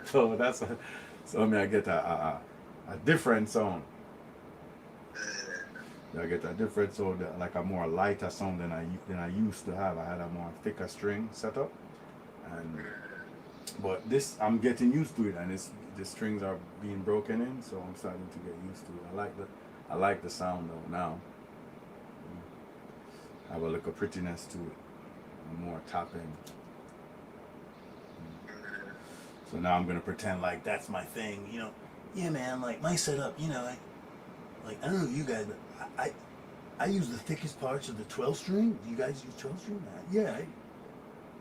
So that's so I get a different sound. I get a different sound, like a more lighter sound than I used to have. I had a more thicker string setup, And but this, I'm getting used to it, and the strings are being broken in, so I'm starting to get used to it. I like the sound though now. Have a look of prettiness to it, more tapping. So now I'm gonna pretend like that's my thing, you know. Yeah, man, like my setup, you know, like I don't know you guys, but I use the thickest parts of the 12 string. Do you guys use 12 string? Yeah,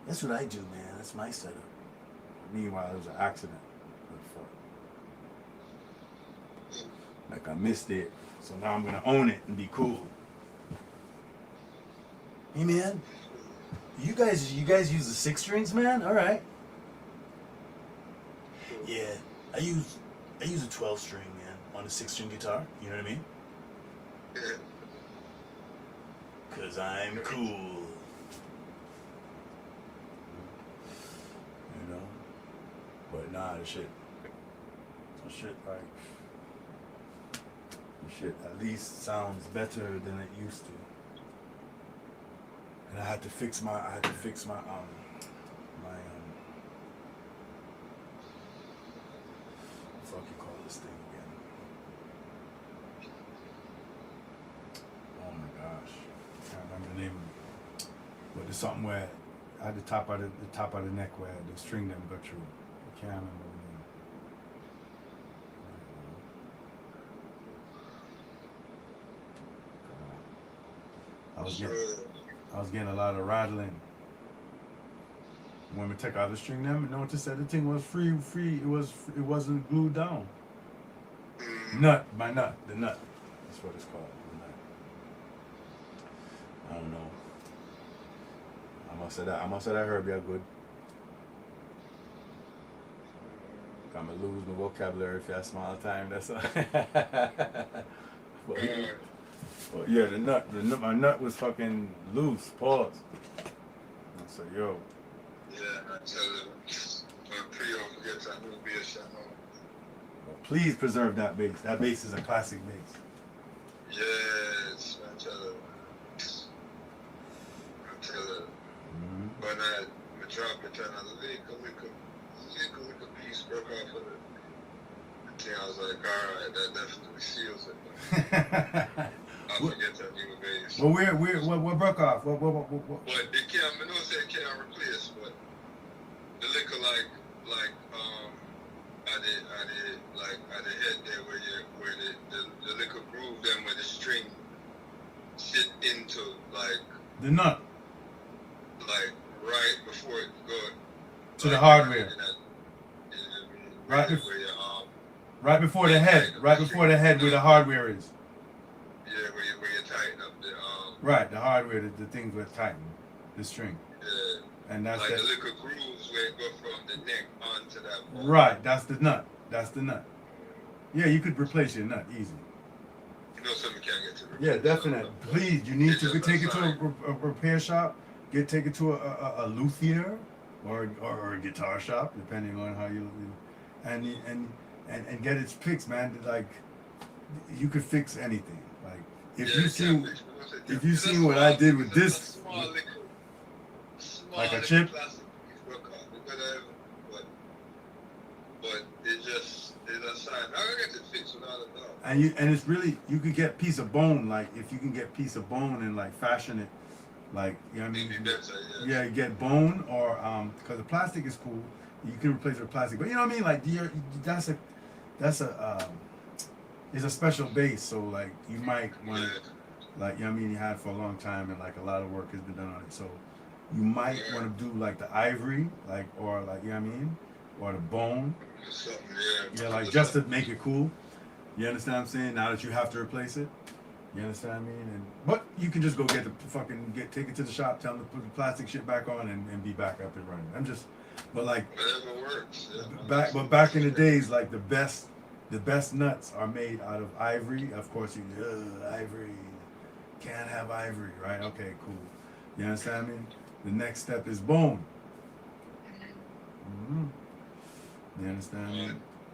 that's what I do, man. That's my setup. Meanwhile, it was an accident. Like I missed it, so now I'm gonna own it and be cool. Hey, man, you guys use the 6 strings, man? All right. Yeah, I use a 12 string, man, on a 6-string guitar. You know what I mean? Yeah. Cause I'm cool. You know? But nah, the shit at least sounds better than it used to. And I had to fix my what the fuck you call this thing again? Oh my gosh. I can't remember the name of it. But there's something where I had the top of the neck where the string didn't go through. I can't remember the name. I was getting a lot of rattling. When we took out the string, them noticed that the thing was free. It wasn't glued down. The nut. That's what it's called. The nut. I don't know. I must say that heard you good. I'm gonna lose my vocabulary if I small time. That's all. But yeah, my nut was fucking loose. Pause. I said, yo. Yeah, I tell you, when Prion gets that new bass, I know. Well, please preserve that bass. That bass is a classic bass. Yes, I tell you. When I dropped it, and a little piece broke off of it. I was like, alright, that definitely seals it. I forget that new bass. Well, what broke off? What? But it can't, I know it can't replace, but the liquor at the head there where the liquor groove them where the string sit into the nut. Right before it go to the hardware. Right before the head where the hardware is. Yeah, where you tighten up the Right, the hardware, the things where tighten the string. Yeah. And that's the liquor grooves where it go from the neck onto that ball. Right, that's the nut. Yeah, you could replace your nut easy. You know something can't get to replace. Yeah, definitely. Please, you need to take it to a repair shop. Take it to a luthier or a guitar shop, depending on how you and get it fixed, man. Like you could fix anything. Like if you seen what I did with this, like a chip. But it just I get it fixed without a doubt. And it's really, you could get piece of bone, like if you can get piece of bone and like fashion it. Like, you know what I mean? Yeah, you get bone or, because the plastic is cool. You can replace it with plastic. But you know what I mean? Like, it's a special base. So, like, you might want to, like, you know what I mean? You had it for a long time and, like, a lot of work has been done on it. So, you might want to do, like, the ivory, like, or, like, you know what I mean? Or the bone. Yeah, like, just to make it cool. You understand what I'm saying? Now that you have to replace it. You understand what I mean? But you can just go get the take it to the shop, tell them to put the plastic shit back on and be back up and running. Whatever works. Yeah, back in the days, like the best nuts are made out of ivory. Of course, ivory. Can't have ivory, right? Okay, cool. You understand me? The next step is bone. Mm-hmm. You understand me?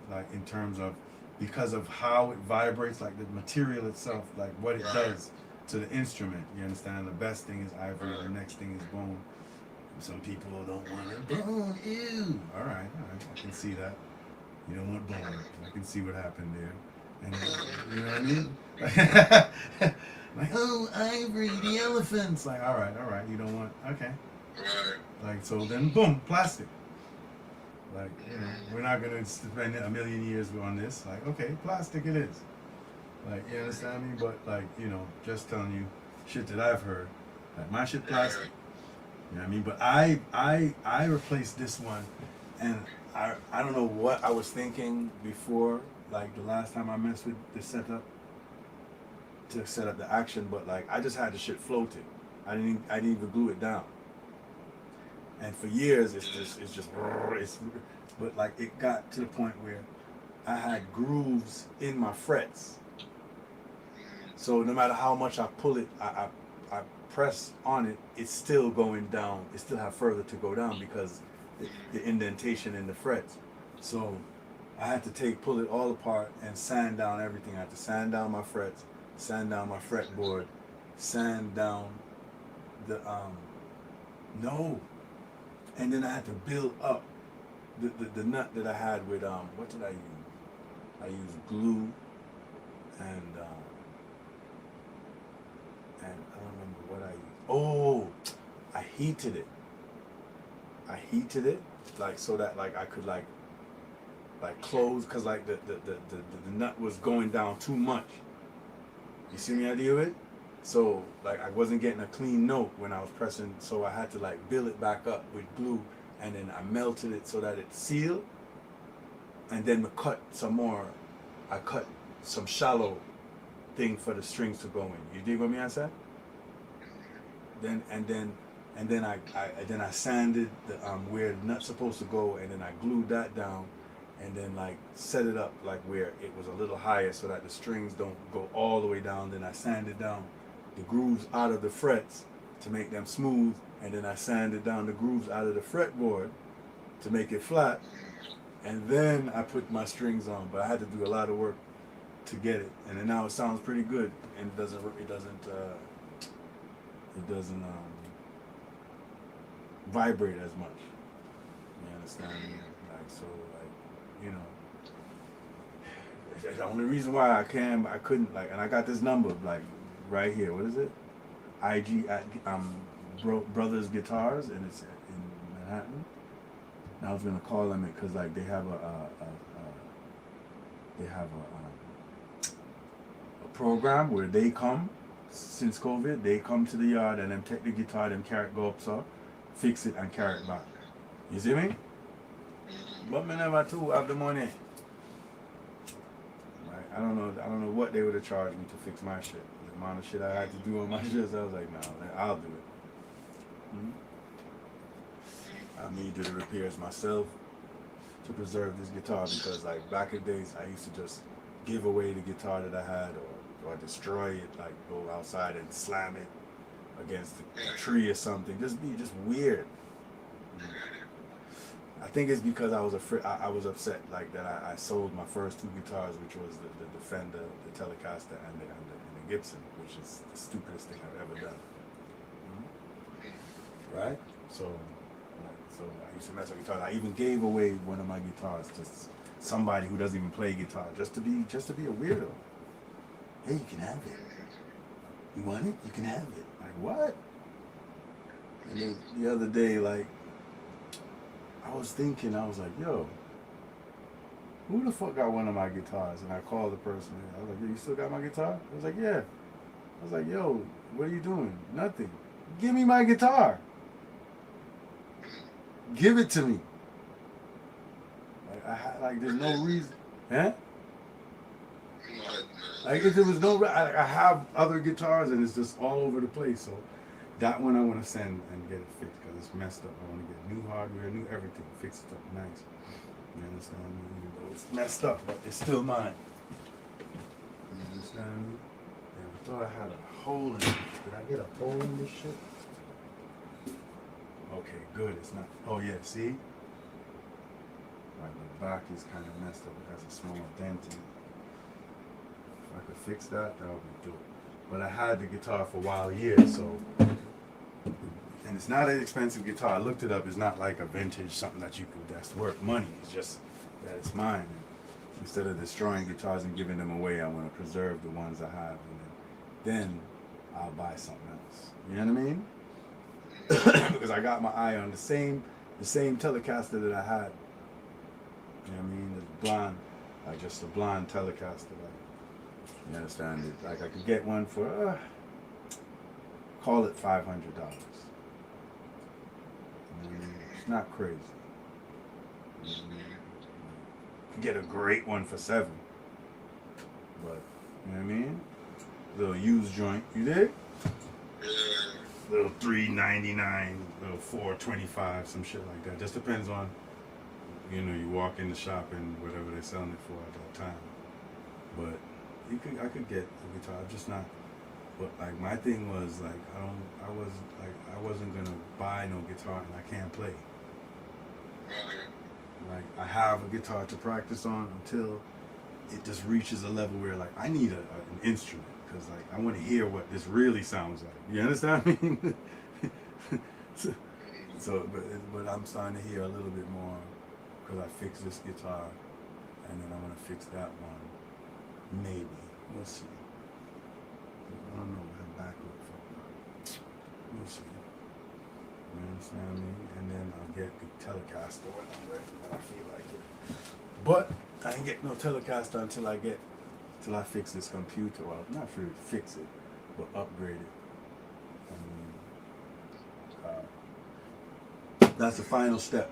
Like in terms of, because of how it vibrates, like the material itself, like what it does to the instrument. You understand? The best thing is ivory. The next thing is bone. Some people don't want it. Bone, ew. All right. I can see that. You don't want bone. I can see what happened there. And you know what I mean? Like, oh, ivory, the elephants. Like, all right. You don't want. Okay. Right. Like, so then, boom, plastic. Like, we're not gonna spend a million years on this. Like, okay, plastic it is. Like, you understand me? But like, just telling you shit that I've heard. Like, my shit plastic. You know what I mean? But I replaced this one, and I don't know what I was thinking before, like the last time I messed with the setup to set up the action, but like I just had the shit floated. I didn't even glue it down. And for years but like it got to the point where I had grooves in my frets. So no matter how much I pull it, I press on it, it's still going down. It still have further to go down because the indentation in the frets. So I had to pull it all apart and sand down everything. I had to sand down my frets, sand down my fretboard, sand down the and then I had to build up the nut that I had with what did I use? I used glue and I don't remember what I used. Oh, I heated it like so that like I could like close, because like the nut was going down too much. You see me idea with it? So like I wasn't getting a clean note when I was pressing, so I had to like build it back up with glue, and then I melted it so that it sealed, and then I cut some shallow thing for the strings to go in. You dig what I said? Then I sanded the where the nut's supposed to go, and then I glued that down, and then like set it up like where it was a little higher so that the strings don't go all the way down. Then I sanded down the grooves out of the frets to make them smooth, and then I sanded down the grooves out of the fretboard to make it flat, and then I put my strings on. But I had to do a lot of work to get it, and then now it sounds pretty good, and it doesn't vibrate as much. You understand me? Like, so like, the only reason why I couldn't like, and I got this number like right here. What is it? IG at Brothers Guitars, and it's in Manhattan. And I was gonna call them because like they have a program where they come, since COVID, they come to the yard and them take the guitar, them carry it, go up so, fix it and carry it back. You see me? But me never too have the money. Like, I don't know what they would have charged me to fix my shit. The amount of shit I had to do on my shit, so I was like, no, I'll do it. I need to do the repairs myself to preserve this guitar, because like back in the days I used to just give away the guitar that I had, or destroy it, like go outside and slam it against a tree or something. Just weird. I think it's because I was afraid. I was upset like that. I sold my first two guitars, which was the Defender, the Telecaster, and the Gibson, which is the stupidest thing I've ever done. Right? So I used to mess with guitars. I even gave away one of my guitars to somebody who doesn't even play guitar, just to be a weirdo. Hey, you can have it. You want it? You can have it. Like, what? And then the other day, like, I was thinking, I was like, yo, who the fuck got one of my guitars? And I called the person. I was like, yo, you still got my guitar? I was like, yeah. I was like, yo, what are you doing? Nothing. Give me my guitar. Give it to me. Like, there's no reason. Huh? Like, if there was no, I have other guitars and it's just all over the place. So that one I want to send and get it fixed because it's messed up. I want to get new hardware, new everything, fix it up nice. You understand me? Even though it's messed up, but it's still mine. You understand me? Yeah, I thought I had a hole in it. Did I get a hole in this shit? Okay, good. It's not. Oh yeah, see? Like the back is kind of messed up. It has a small dent in it. If I could fix that, that would be dope. But I had the guitar for a while, years, so And it's not an expensive guitar. I looked it up. It's not like a vintage something that you could that's worth money. It's just that it's mine. And instead of destroying guitars and giving them away, I want to preserve the ones I have, and then I'll buy something else. You know what I mean? Because I got my eye on the same Telecaster that I had. You know what I mean? It's blonde, like just a blonde Telecaster. Like, you understand it? Like I could get one for call it $500. It's not crazy. You know what I mean? You get a great one for $7, but you know what I mean? Little used joint, you dig? Yeah. Little $3.99, little $4.25, some shit like that. Just depends on, you know, you walk in the shop and whatever they're selling it for at that time. But I could get a guitar, just not. But like my thing was like I wasn't gonna buy no guitar and I can't play. Like I have a guitar to practice on until it just reaches a level where like I need an instrument. Because like I want to hear what this really sounds like. You understand what I mean? but I'm starting to hear a little bit more because I fixed this guitar, and then I'm gonna fix that one. Maybe we'll see. I don't know what her back look for. We'll see. You understand what I mean? And then I'll get the Telecaster when I'm ready, when I feel like it. But I ain't get no Telecaster until I fix this computer. Well, not really fix it, but upgrade it. That's the final step.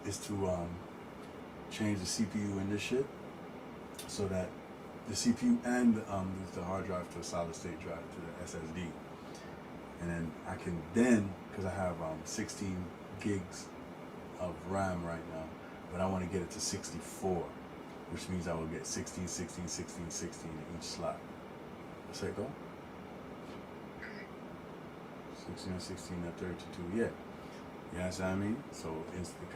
Is to change the CPU in this shit, so that the CPU and the hard drive to a solid state drive to the SSD, and then I can because I have 16 gigs of RAM right now, but I want to get it to 64. Which means I will get 16, 16, 16, 16 in each slot. What's that go? 16 and 16 and 32, yeah. You know what I mean? So,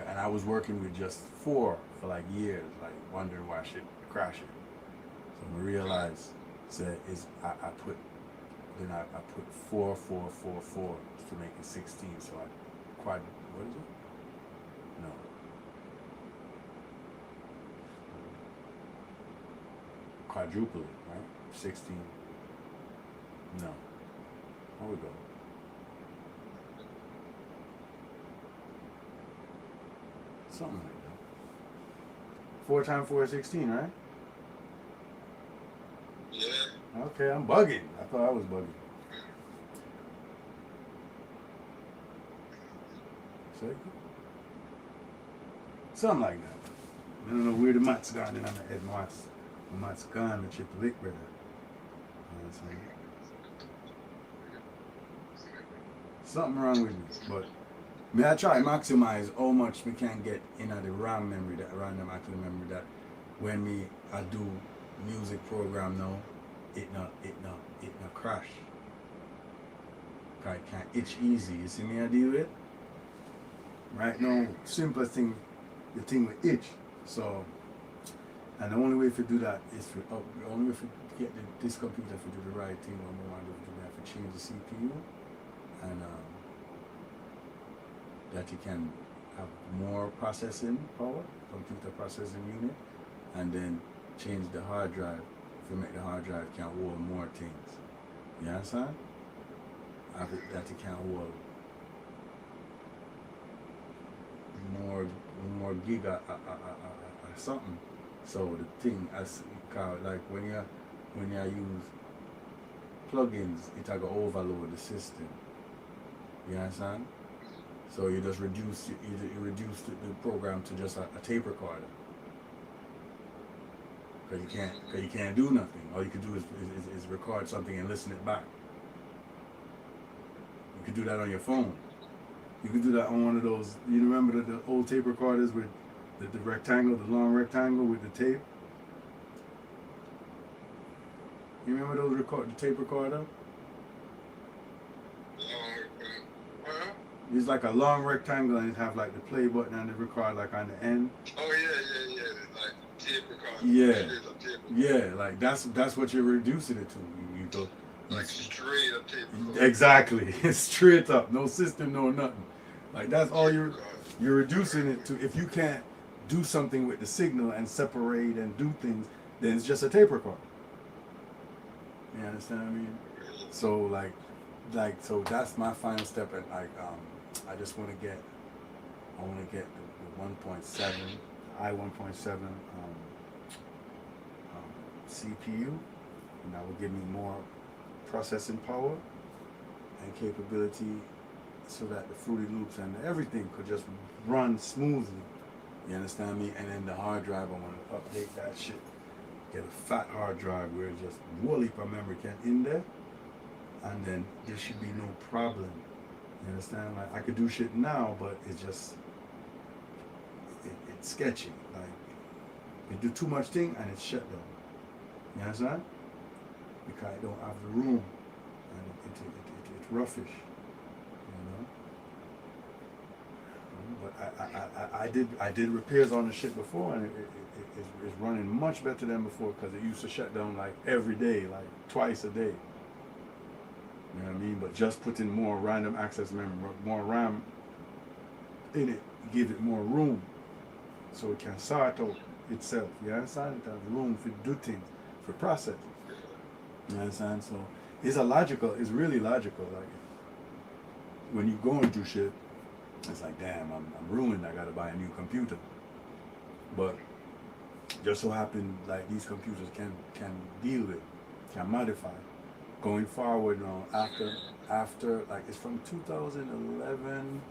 and I was working with just 4 for like years, like wondering why shit crashing. So I realized that I put 4, 4, 4, 4 to make it 16. So what is it? No. Quadruple it, right? 16. No. There we go. Something like that. 4 times 4 is 16, right? Yeah. Okay, I'm bugging. I thought I was bugging. Something like that. I don't know where the mat's gone, and I'm at Matt's gone with your lick brother. You know what I'm saying? Something wrong with me, but I try to maximize how much we can get in the RAM memory, that random active memory, that when I do music program now, it not crash. I can't itch easy. You see me I deal with? Right now, simplest thing, the thing with itch. So, and the only way to do that is the only way to get this computer to do the right thing, what we want to do, we have to change the CPU, and that you can have more processing power, computer processing unit, and then change the hard drive to make the hard drive can hold more things. You understand? That it can hold more giga something. So the thing as like when you use plugins, it will overload the system. You understand? So you just reduce the program to just a tape recorder. Because you can't do nothing. All you can do is record something and listen it back. You can do that on your phone. You can do that on one of those. You remember the old tape recorders with the rectangle, the long rectangle with the tape? You remember those the tape recorder? It's like a long rectangle and it have like the play button and the record like on the end. Oh yeah. Like tape recorder. Yeah. Yeah, like that's what you're reducing it to. Like straight up tape recorder. Exactly. Straight up. No system, no nothing. Like that's all Tape recorder. you're reducing it to. If you can't do something with the signal and separate and do things, then it's just a tape recorder. You understand what I mean? So so that's my final step. And I just want to get the 1.7 i1.7 CPU, and that will give me more processing power and capability, so that the Fruity Loops and everything could just run smoothly. You understand me? And then the hard drive, I want to update that shit. Get a fat hard drive where it's just whole heap of memory can in there, and then there should be no problem. You understand? Like I could do shit now, but it's just it's sketchy. Like you do too much thing and it's shut down. You understand? Because I don't have the room, and it's roughish. You know. But I did repairs on the shit before, and it's running much better than before, because it used to shut down like every day, like twice a day. You know what I mean? But just putting more random access memory, more RAM in it, give it more room, so it can sort out itself. You understand? It has room for do things, for process. You understand? So it's really logical. Like when you go and do shit, it's like, damn, I'm ruined. I gotta buy a new computer. But just so happen, like these computers can deal with, can modify. Going forward now, after like it's from 2011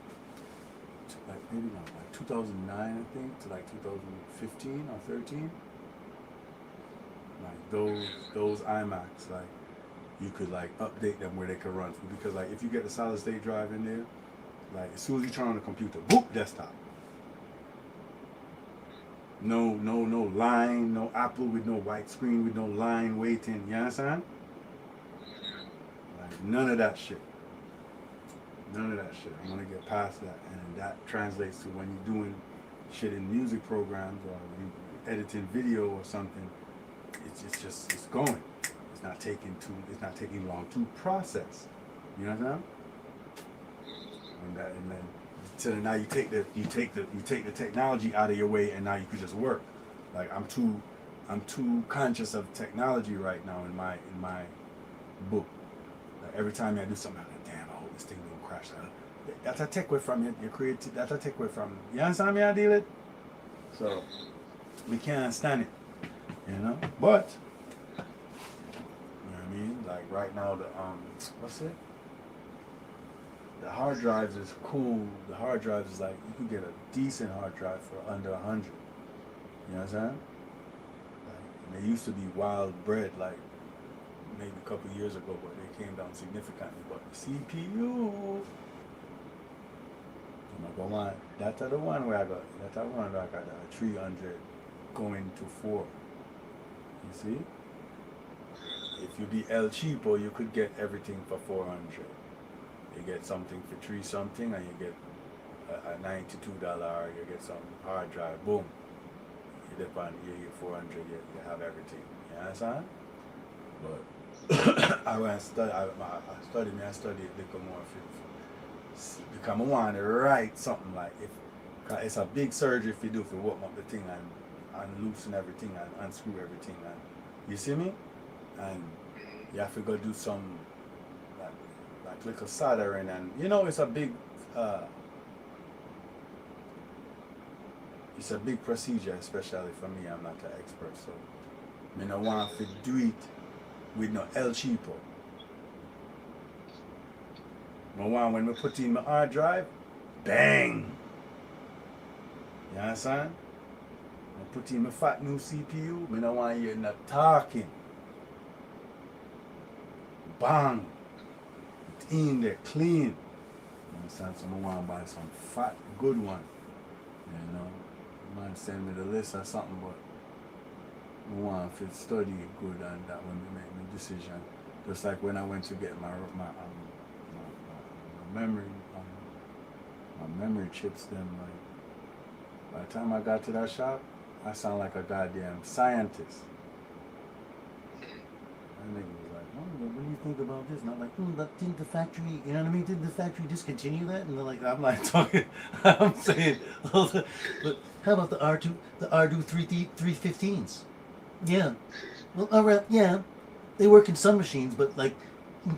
to like maybe not like 2009 I think to like 2015 or 13. Like those iMacs, like you could like update them where they could run, because like if you get a solid state drive in there, like as soon as you turn on the computer, boop, desktop. No line, no Apple with no white screen with no line waiting. You understand? Like none of that shit. None of that shit. I want to get past that, and that translates to when you're doing shit in music programs or you editing video or something. It's going. It's not taking long to process. You understand? And then so now you take the technology out of your way, and now you can just work. Like I'm too conscious of technology right now in my book. Like every time I do something, I'm like, damn, I hope this thing don't crash. That's a take away from it. Your creative. That's a take away from. You understand me? I deal it. So we can't stand it. You know, but you know what I mean. Like right now, the what's it? The hard drives is cool. The hard drives is like you can get a decent hard drive for under 100. You know what I'm saying? Like, and they used to be wild bred like maybe a couple years ago, but they came down significantly. But the CPU, that's the one where I got. That's the one where I got a 300 going to 4. You see? If you be El Cheapo, you could get everything for 400. You get something for 3 something, and you get a $92. You get some hard drive. Boom. You depend. You get 400. You have everything. You understand? But I went and studied. I studied a little more. Because I want to write something like cause it's a big surgery if you do for open up the thing and loosen everything and unscrew everything, and you see me, and you have to go do some like little soldering, and you know it's a big procedure, especially for me. I'm not an expert, so I don't want to do it with no El Cheapo. I want when we put in my hard drive, bang. You understand? I put in my fat new CPU, I don't want you not talking. Bang. It's in there, clean. You understand? So I want to buy some fat, good one. You know? Man send me the list or something, but I want to study it good, and that when we make my decision. Just like when I went to get my memory chips, then like by the time I got to that shop, I sound like a goddamn scientist. That nigga was like, oh, when you think about this? And I'm like, didn't the factory, you know what I mean? Didn't the factory discontinue that? And they're like, I'm like talking, I'm saying, but how about the R2 315s? Yeah. Well, all right, yeah. They work in some machines, but like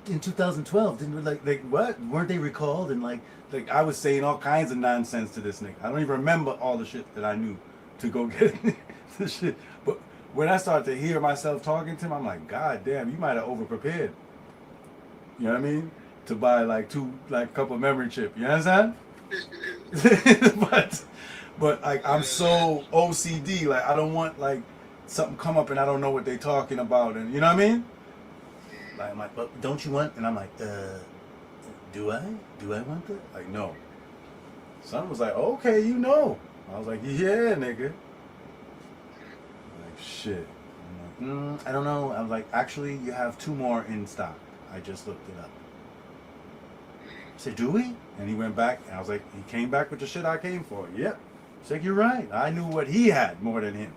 in 2012, didn't like what? Weren't they recalled? And like I was saying all kinds of nonsense to this nigga. I don't even remember all the shit that I knew to go get the shit. But when I started to hear myself talking to him, I'm like, God damn, you might have over prepared. You know what I mean? To buy like a couple memory chip. You understand? but like I'm so OCD, like I don't want like something come up and I don't know what they talking about, and you know what I mean? Like I'm like, but don't you want? And I'm like, do I? Do I want that? Like no. Son was like, okay, you know. I was like, yeah, nigga. Like shit. I'm like, I don't know. I was like, actually, you have 2 more in stock. I just looked it up. I said, do we? And he went back, and I was like, he came back with the shit I came for. Yep. He's like, you're right. I knew what he had more than him.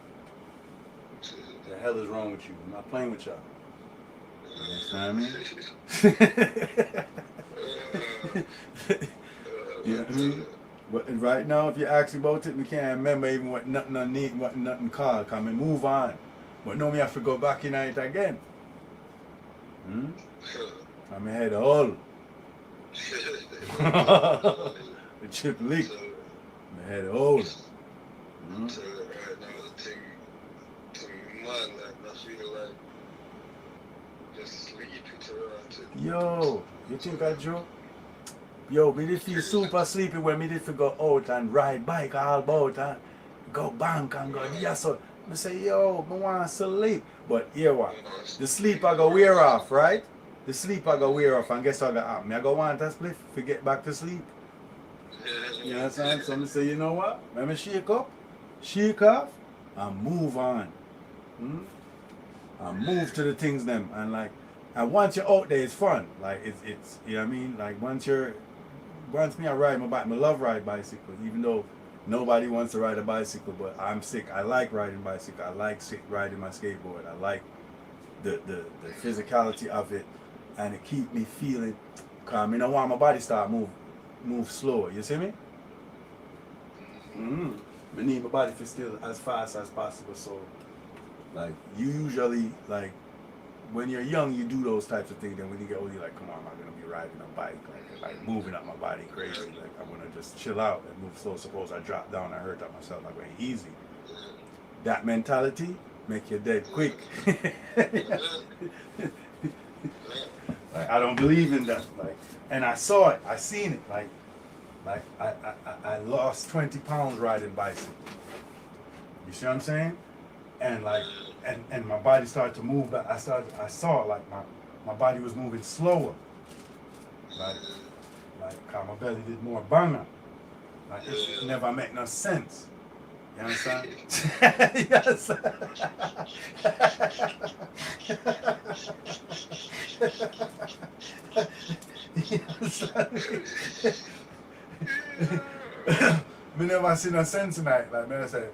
What the hell is wrong with you? I'm not playing with y'all. You know what I mean? You know what I mean? But right now, if you ask me about it, we can't remember even what nothing called. Come and move on. But no, me have to go back in it again. I'm head all. The chip leak. My head old. Right now, the thing mad, like I feel like just sleepy to Yo, you think I joke? Yo, me did feel super sleepy when me did go out and ride bike all about and go bank and go yeah, so I say, yo, I want to sleep. But here what? The sleep I go wear off, right? The sleep I go wear off and guess what happen? I go want to sleep to get back to sleep. You know what I'm saying? So I say, you know what? Let me shake up, shake off, and move on. And move to the things them. And like, and once you're out there, it's fun. Like it's you know what I mean? Like once me I ride my bike, I love ride bicycle, even though nobody wants to ride a bicycle, but I'm sick. I like riding bicycle. I like riding my skateboard. I like the physicality of it, and it keep me feeling calm. I don't want my body start move slower. You see me? I need my body to still as fast as possible. So, like you usually like when you're young, you do those types of things. Then when you get older, you're like, come on, I'm not gonna be riding a bike, like moving up my body crazy. Like I wanna just chill out and move slow. Suppose I drop down, I hurt up myself. I'm going easy. That mentality make you dead quick. Like I don't believe in that. Like, and I saw it. I seen it. Like I lost 20 pounds riding bicycle. You see what I'm saying? And like, and my body started to move. But I saw like my body was moving slower. Like how my belly did more banger. Like it never make no sense. You understand? Yes. We never see no sense in that. Like man, I say,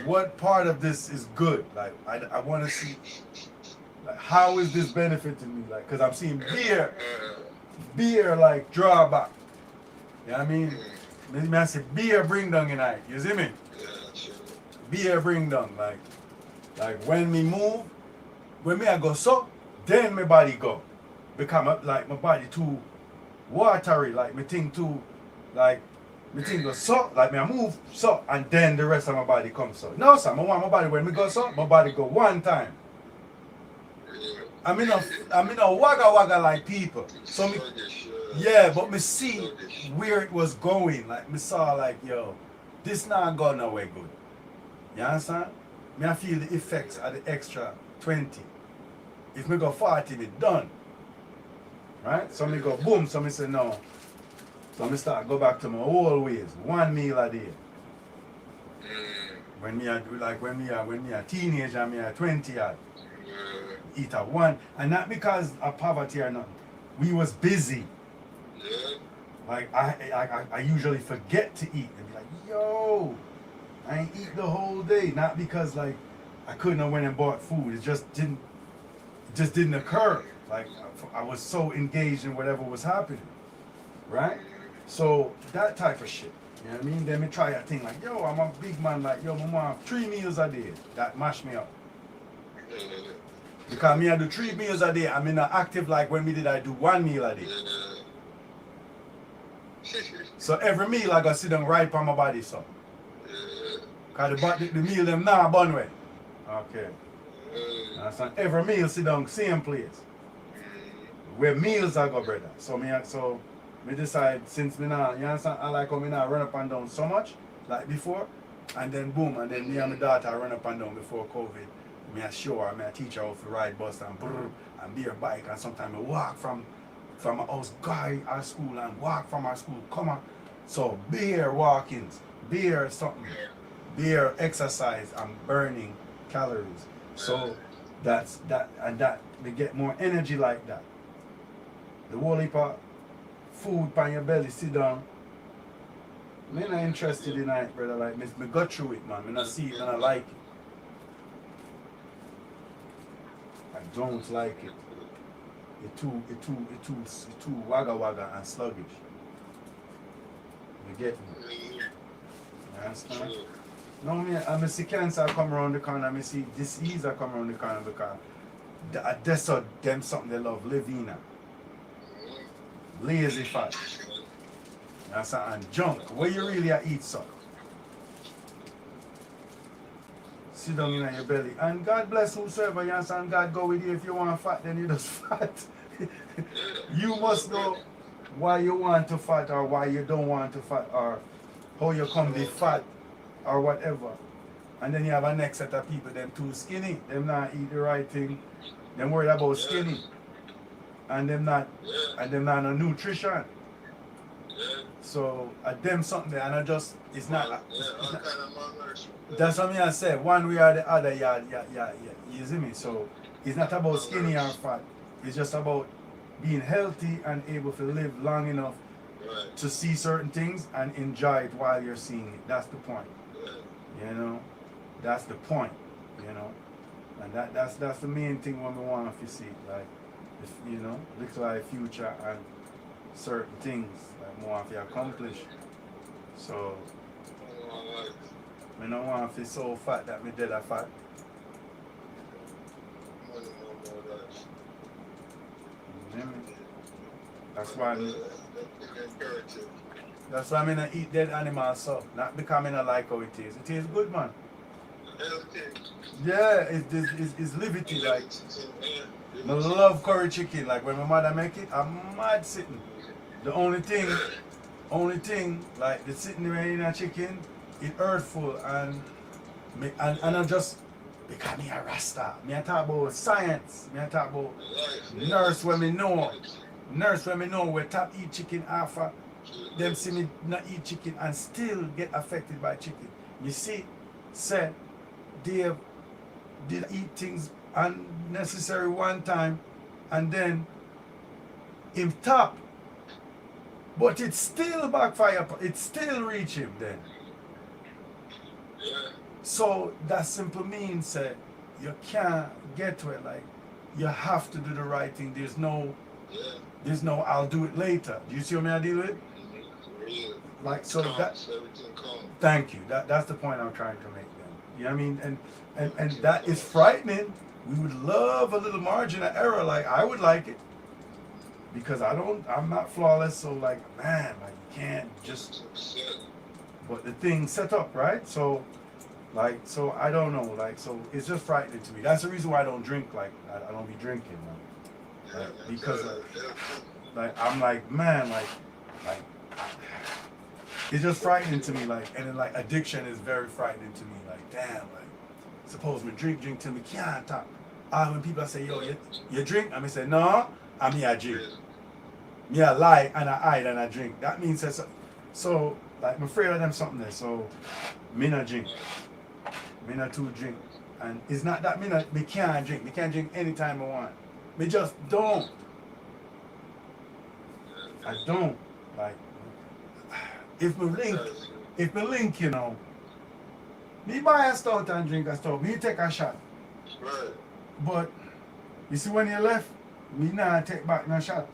what part of this is good? Like I want to see, like how is this benefiting me? Like, cause I'm seeing beer like drawback. You know what I mean? Me I say beer bring down in night. You see me? Beer bring down like when me move, when me I go so, then my body go. Become like my body too watery, like me think too, like me think go so, like me I move so, and then the rest of my body comes so. No sir, I want my body when me go so, my body go one time. I mean no wagga like people. So me, yeah, but me see where it was going. Like me saw like yo, this not go nowhere good. You understand? Me I feel the effects of the extra 20. If me go 40, me done. Right? So me go boom, so me say no. So me start go back to my old ways. 1 meal a day. When me a teenager, me a 20 odd. Eat a one. And not because of poverty or nothing. We was busy. Like I usually forget to eat and be like, yo, I ain't eat the whole day. Not because like I couldn't have went and bought food. It just didn't occur. Like I was so engaged in whatever was happening, right? So that type of shit. You know what I mean? Then me try a thing like, yo, I'm a big man, like, yo, my mom, 3 meals a day. That mash me up. Because me I do 3 meals a day. I'm not active like when me did I do 1 meal a day. So every meal I gotta sit down right on my body, so. Cause the meal them now bun way. Okay. Understand? Every meal sit down same place. Where meals I go, brother. So me decide since me now, you understand, I like how me now run up and down so much, like before, and then boom, and then me and my daughter run up and down before COVID. Me I show her, me I teach her how to ride bus and brr, and be a bike, and sometimes I walk from my house, guy our school, and walk from our school, come on. So beer walkings, beer something, beer exercise, and burning calories. So that's that, and that we get more energy like that. The whole heap of food on your belly, sit down. Me not interested in it, brother. Like me go through it, man. Me not see it and I like it. I don't like it. It too wagga wagga and sluggish. You get me? You understand? No, I see cancer come around the corner. I see disease come around the corner because that's them something they love, Levina. Lazy fat. That's and junk. Where you really eat so? Sit down in your belly. And God bless whosoever you understand. God go with you. If you want fat, then you just fat. You must know why you want to fat or why you don't want to fat or how you come be fat or whatever. And then you have a next set of people, them too skinny. Them not eat the right thing. Them worried about skinny. And them not no nutrition. So them something there, and I just it's not. That's what I said. One way or the other, yeah. You see me? So it's not about skinny or fat. It's just about being healthy and able to live long enough to see certain things and enjoy it while you're seeing it. That's the point. You know, that's the point. You know, and that's the main thing when we want to see. Like, if, you know, look like future and certain things like more to accomplish. So I don't want to feel so fat that me dead a fat. That's why I not eat dead animals, so not because I not like how it is. It is good, man. Yeah, it's liberty. Like, I love curry chicken. Like when my mother make it, I'm mad sitting. The only thing, like the sitting there in a chicken, it hurtful and I'm just because me a Rasta. Me I talk about science. Me I talk about nurse when me know. Nurse when me know we top eat chicken after them see me not eat chicken and still get affected by chicken. You see, said Dave did eat things unnecessary one time and then him top. But it still backfire, it still reach him then. So that simple means that you can't get to it. Like you have to do the right thing. There's no I'll do it later. Do you see what I deal with? Like so that thank you. That's the point I'm trying to make then. You know what I mean? And that is frightening. We would love a little margin of error, like I would like it. Because I'm not flawless, so like man, like you can't just but the thing set up, right? So I don't know, like so it's just frightening to me. That's the reason why I don't drink, like I don't be drinking, man. Like, because like I'm like man, like it's just frightening to me, like and then like addiction is very frightening to me, like damn, like suppose me drink till me can't talk. When people say, yo, you drink, I say, no, I mean I drink. Me I lie and I hide and I drink. That means that so like I'm afraid of them something there. So me not drink. Me not too drink. And it's not that me can't drink. Me can't drink anytime I want. Me just don't. I don't. Like if me link, you know, me buy a stout and drink a stout. Me take a shot. Right. But you see when you left, Me nah take back no shot.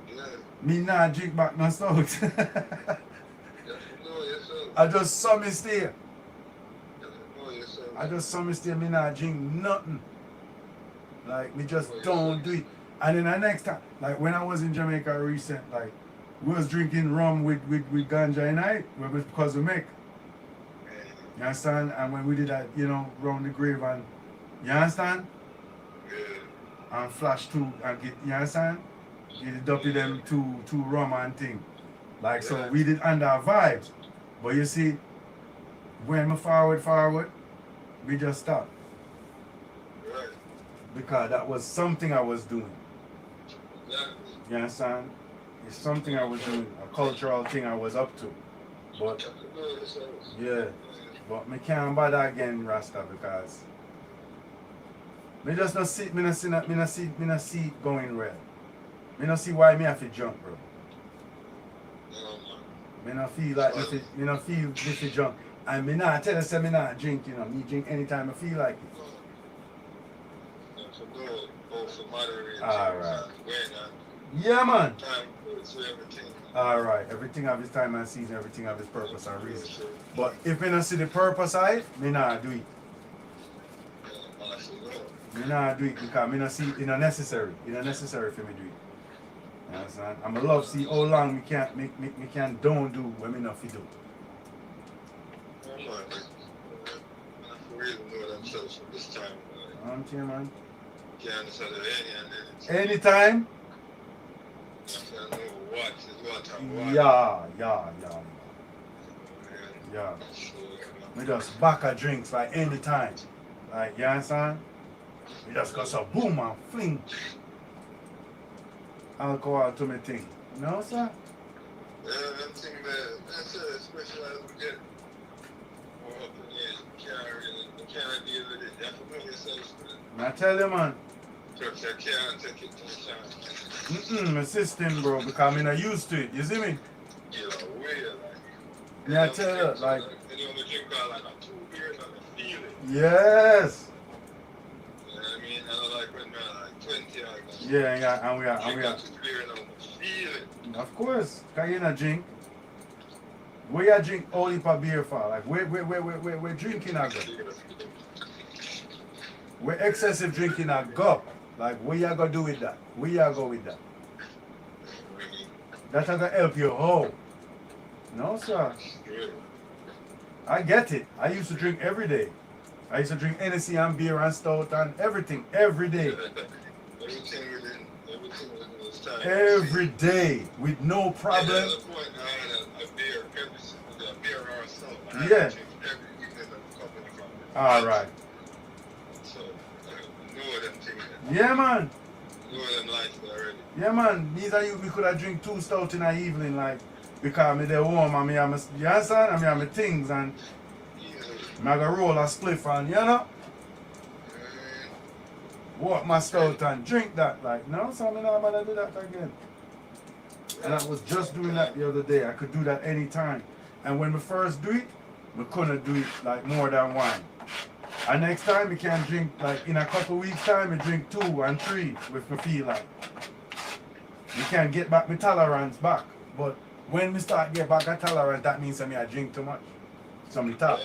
Yeah. Me nah drink back no stout. You have to know yourself. I just saw me stay. You have to know yourself. I just saw me stay. Me nah drink nothing. Like me just don't do it. And then the next time, like when I was in Jamaica recent, like we was drinking rum with ganja and I, because we make. You understand? And when we did that, you know, round the grave and you understand? Yeah. And flash two and get, you understand? Get it up to them two rum and thing. Like so we did under our vibes. But you see, when we forward, we just stopped. Right. Because that was something I was doing. Exactly. You understand? It's something I was doing, a cultural thing I was up to. But You have to know yourself. yeah, but me can't bother again, Rasta, because me just not see it going well. Me not see why me have to jump, bro. No, man. Me not feel like me not feel me fi jump. And me not tell you say me not drink, you know. Me drink anytime I feel like it. You have to know both the moderate Alright. when Yeah, man. time goes to everything. Alright, everything have its time and season, everything have its purpose and reason. But if me not see the purpose of it, me not do it. Yeah, honestly, no. Me not do it because me not see it necessary. It necessary for me do it. You understand? I'm a love see how long me can't don't do when me not fit do. No, man. I really know themselves from this time. Aren't you, man? Can't understand any and Anytime? You have to know what is what and what. Yeah. Man, so, Me just back a drinks like anytime. Like you understand? Me just go so boom and fling alcohol to me thing. No sir? yeah, them thing that, that's it, especially as we get more up in age, you can't deal with it. You have to know yourself, man. I tell you man. Because you can't take it to the chance. My system bro because I'm not used to it. You see me? You're aware, like. Yeah, I tell you, like And you only drink like 2 beers and you feel it. yes. You know what I mean? And like when we're like 20 or like, Yeah, and we are. 2 beers and you feel it. Of course, cause you not drink. We are drink all heap of beer for. Like we're drinking a go. We're excessive drinking a go. Like what you gonna do with that? Where you go with that? That gonna help you how? No sir. I get it. I used to drink every day. I used to drink Hennessy and beer and stout and everything every day. Everything within this time. Every day with no And problem. at the point I had a beer every single day, a beer or so. I had Yeah. to drink every evening of the company from it. Alright. So, I know them things. Yeah man. Know them lights already. Yeah man. These are you we could have drink 2 stout in the evening like because me they warm and me have my you understand? And me have my things and Easily. me I go roll a spliff and you know walk my stout and drink that like no so me not gonna do that again. And I was just doing that the other day. I could do that anytime. And when we first do it, we couldn't do it like more than one. And next time we can drink like in a couple weeks time we drink 2 and 3 if we feel like. We can get back my tolerance back. But when we start get back a tolerance that means that me I drink too much. So me talk.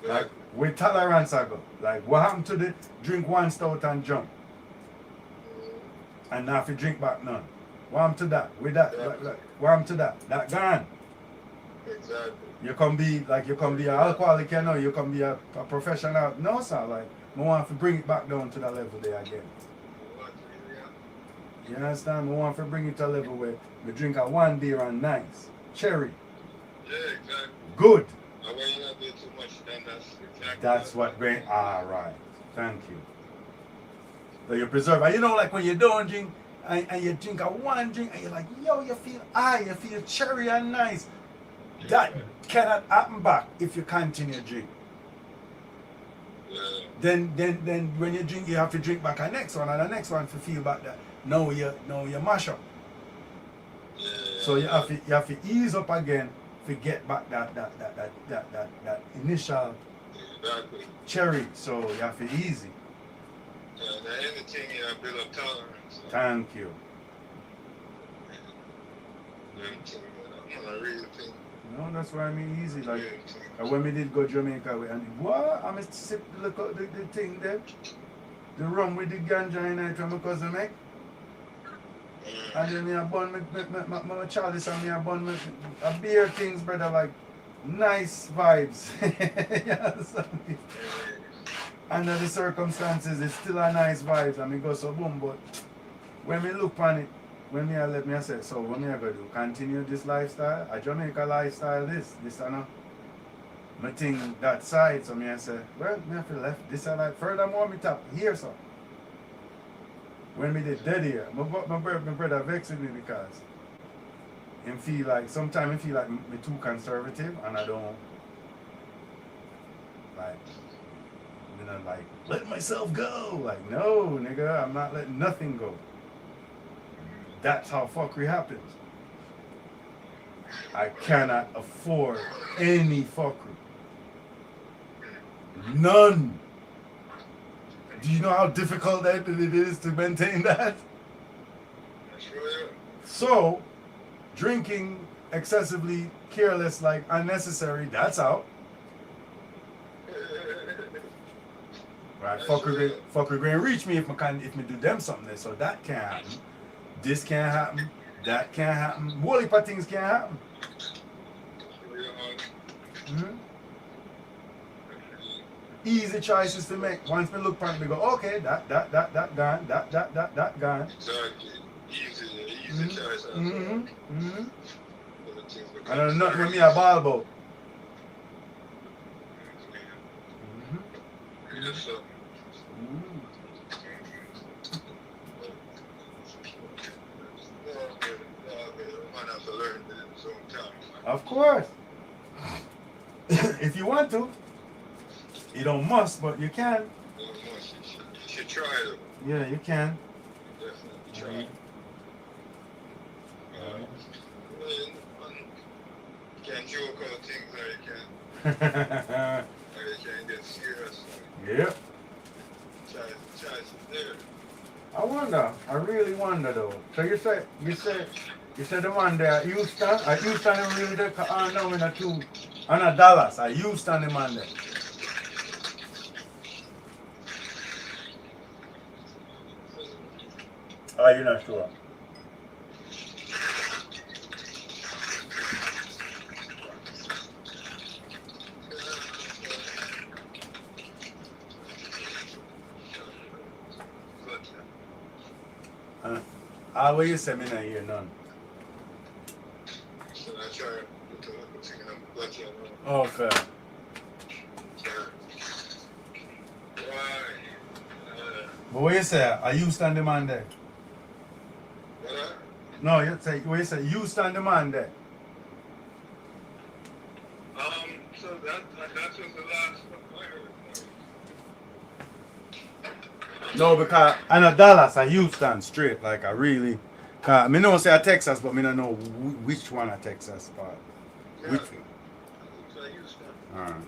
Like with tolerance I go. Like what happened to the drink 1 stout and jump? And now if you drink back none. What happened to that? With that, like, what happened to that? That gone. Exactly. You can be an alcoholic, you know, you can be a professional. No sir, like I want to bring it back down to that level there again. You understand? I want to bring it to a level where we drink a 1 beer and nice. Cherry. Yeah, exactly. Good. And when you not do too much, then that's exactly That's what bring alright. Thank you. So you preserve. And you know like when you don't drink and you drink a 1 drink and you're like, yo, you feel high, you feel cherry and nice. That cannot happen back if you continue drink. Yeah. Then when you drink you have to drink back a next one and the next one to feel back that. Now you mash up. Yeah. So you have to ease up again to get back that initial Exactly. cherry. So you have to easy. Anything you build up tolerance. Thank you. I really think. No, that's why I mean easy. Like Real thing. when we did go Jamaica, and what? I must sip look at the thing there. The rum with the ganja in it from my cousin make. And then me a bun my chalice and me a bun a beer things, brother, like nice vibes. You understand me? Under the circumstances, it's still a nice vibes. I mean, go so boom, but when me look on it, when me I let me I say, so what me I gonna do? Continue this lifestyle? A Jamaica lifestyle, this I know. Me think that side, so me I say, well, me I feel left this I like. Furthermore, me tap here, so. When me did dead here, my brother vexed with me because him feel like, sometimes I feel like me too conservative and I don't, like, you know, like, let myself go. Like, no, nigga, I'm not letting nothing go. That's how fuckery happens. I cannot afford any fuckery. None. Do you know how difficult that it is to maintain that? So, drinking excessively, careless, like unnecessary, that's out. Right, fucker going reach me if me do them something there. So that can't happen. This can't happen. That can't happen. Whole heap of things can't happen. Mm-hmm. Easy choices to make. Once me look back, me go, okay, that gone, that gone. Exactly. Easy choice. I don't know nothing with me a ball about. Yes, sir. Man have to learn in his own time. Of course. If you want to. You don't must, but you can. You should try it. Yeah, you can. Definitely try. You can joke out things or you can get serious. Yep. Choice is there. I wonder. I really wonder though. So you said the man there at Houston? At Houston him really there? No, in a two. And a Dallas. At Houston the man there. Oh, you're not sure? What you say me not hear none? So I try to put a thing in a budget. Okay. Why? But what you say? Are Houston the man there? What? No, you say what you say? Houston the man there. So that was the last one I heard. No, because I know Dallas, I Houston straight. Like I really, cause me know say I Texas, but me don't know which one of Texas part. Yeah. Which? So Houston.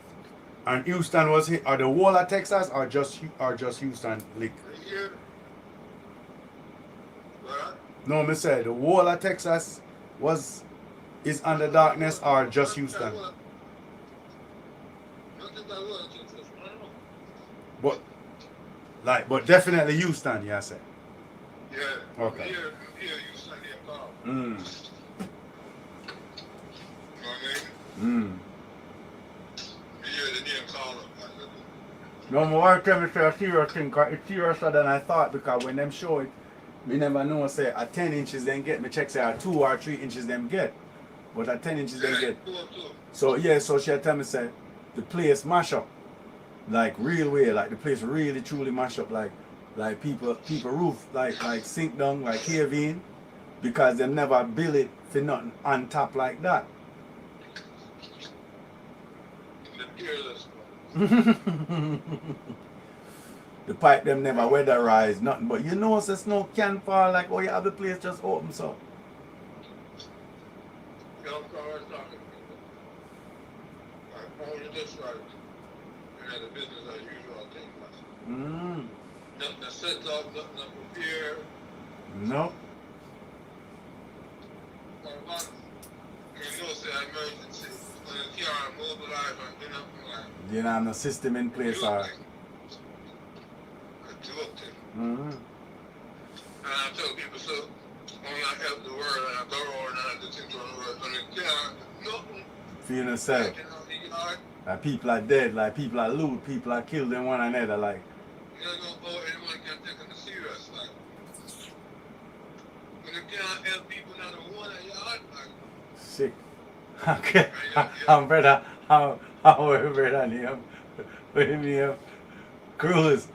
And Houston was are the whole of Texas or just Houston lick? Yeah. What? No, me say the whole of Texas is under darkness or just Houston? But definitely Houston, yeah, I say. Yeah. Okay. Here, Houston, yeah, Paul. Mm. You know what I mean? Yeah, the name call him. No more tell me say a serious thing, cause it's seriouser than I thought because when them show it, me never know say at 10 inches then get, me check say at 2 or 3 inches them get. But at 10 inches them get. So yeah, so she tell me say the place mash up. Like real way, like the place really truly mash up, like people roof like sink down, like cave in, because them never build it for nothing on top like that. The pipe them never weatherized, nothing, but you know so snow can fall like oh you have the place just open so. The business as usual thing. Mm. nothing to set up, nothing to prepare. No. No, say emergency. When you can't mobilize and do nothing like You don't have no system in place or. a joke thing. Mm-hmm. And I tell people, so when I help the world and I go around and I do things on the world, and you can't do nothing. Feel yourself. Like people are dead, like people are loot, people are killed in one another, like. You don't know how anyone can take them serious. Like, when you can't help people not to want to yard, like, Sick. Okay. I'm brother. How brother name? What do you mean? Cruz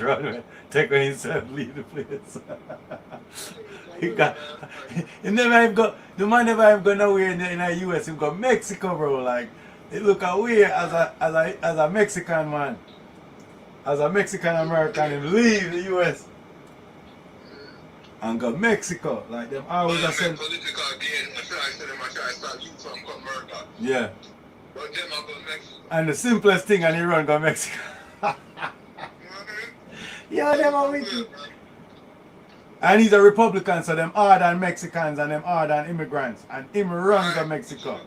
run man. Take on himself, leave the place. He got he never even go the man never even go nowhere in the US, he go Mexico, bro. Like it look away as a Mexican man. As a Mexican American him leave the US and go Mexico. Like them always a send political gain. I try to stop you from America. yeah. But them I go Mexico. And the simplest thing and he run go Mexico. You know what I mean? Yeah, them are wicked. And he's a Republican, so them hard on Mexicans and them hard on immigrants. And him run to Mexico.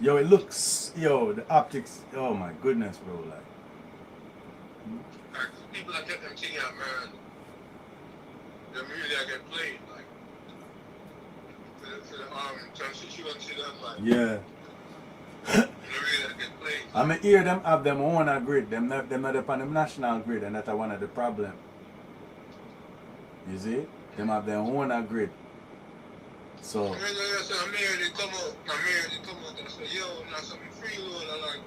Yo, it looks, the optics, oh my goodness, bro. Like, people that get them thing out, man, them really get played, like, for the constituency, them, like, yeah. they really get played. I mean, hear them have them own a grid. Them not up on the national grid, and that's one of the problem. You see? Them have their own a grid. So. I'm here to come out and say, yo, now something free, Lord, I like,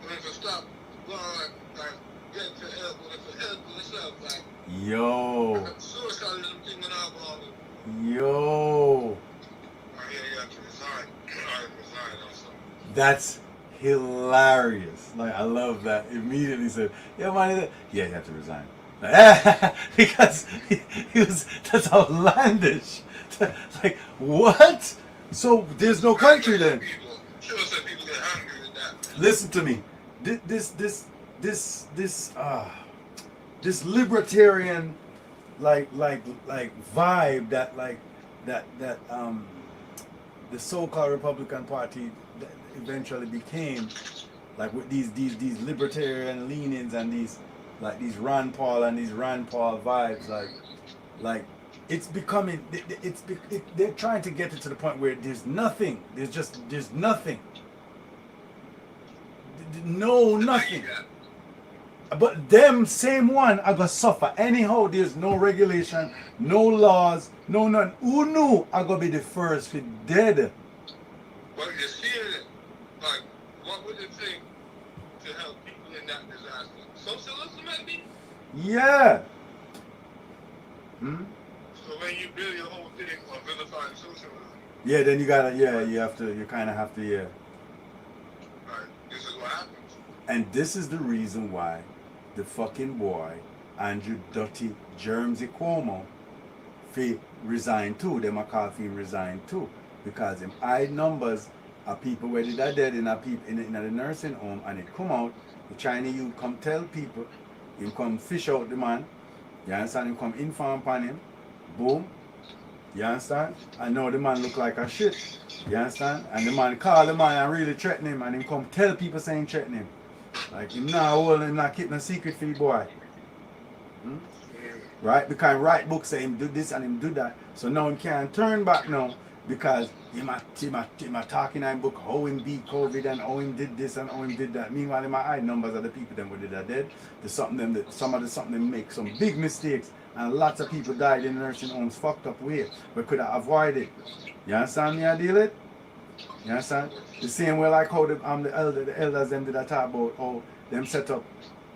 when to stop, going, like, get to help, when to help yourself, like, Yo. suicidalism thing when I brought it. Yo. I hear you have to resign. I resign or something. That's hilarious. Like, I love that. Immediately said, yeah, man, yeah, you have to resign. Because he was, that's outlandish. Like, what? So there's no country then? Sure, so people get hungry with that. Listen to me. This libertarian like vibe that the so-called Republican Party eventually became, like with these libertarian leanings and these Ron Paul and these Rand Paul vibes, like it's becoming, they're trying to get it to the point where there's nothing. There's nothing. No, nothing. But them same one are gonna suffer. Anyhow, there's no regulation, no laws, no none. Who knew are gonna be the first to dead? But you're seeing it. Like, what would it take to help people in that disaster? Socialism, maybe? Yeah. Hmm? So when you build your whole thing on vilifying socialism, Yeah, then you gotta, you kinda have to, right, this is what happens. And this is the reason why the fucking boy, Andrew Dirty Jermsy Cuomo, fi resign too. Them a call fi resign too. Because him high numbers of people where they are dead in the nursing home, and it come out, the Chinese youth come tell people, him come fish out the man, you understand, him come inform upon him, boom, you understand? And now the man look like a shit, you understand? And the man call the man and really threaten him, and him come tell people saying threaten him. Like him not hold him, not keep no secret for the boy. Hmm? Right? Because him write books say him do this and him do that. So now him can't turn back now because him a talking in book how him beat COVID and how him did this and how him did that. Meanwhile him a hide numbers of the people them who did that dead. There's something them make some big mistakes and lots of people died in nursing homes fucked up way. We could have avoided. You understand me I deal it? You understand? The same way like how the elders them did a talk about how them set up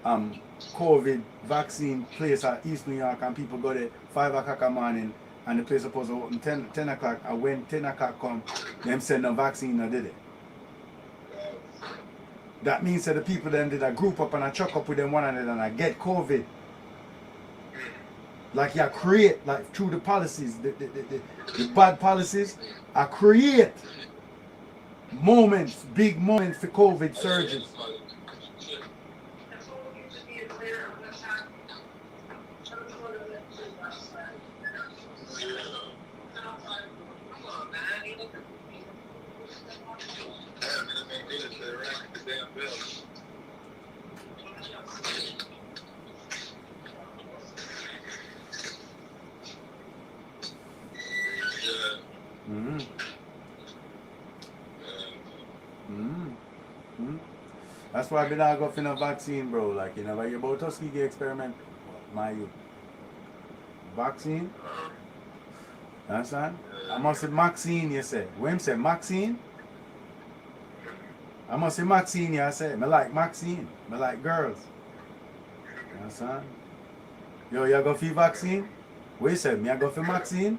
COVID vaccine place at East New York and people go there 5 o'clock in the morning and the place supposed to open 10 o'clock and when 10 o'clock come, them send no vaccine and did it. That means that the people then did a group up and a chuck up with them one another and I get COVID. Like you create, like through the policies, the bad policies, I create moments, big moments for COVID surges. That's why I not go for no vaccine, bro. Like, you never hear about Tuskegee experiment, my youth. Vaccine? Understand? I must say Maxine, you say. When say Maxine? I must say Maxine, you say. Me like Maxine. Me like girls. You understand? Yo, you go for vaccine? What you say? Me I go for Maxine?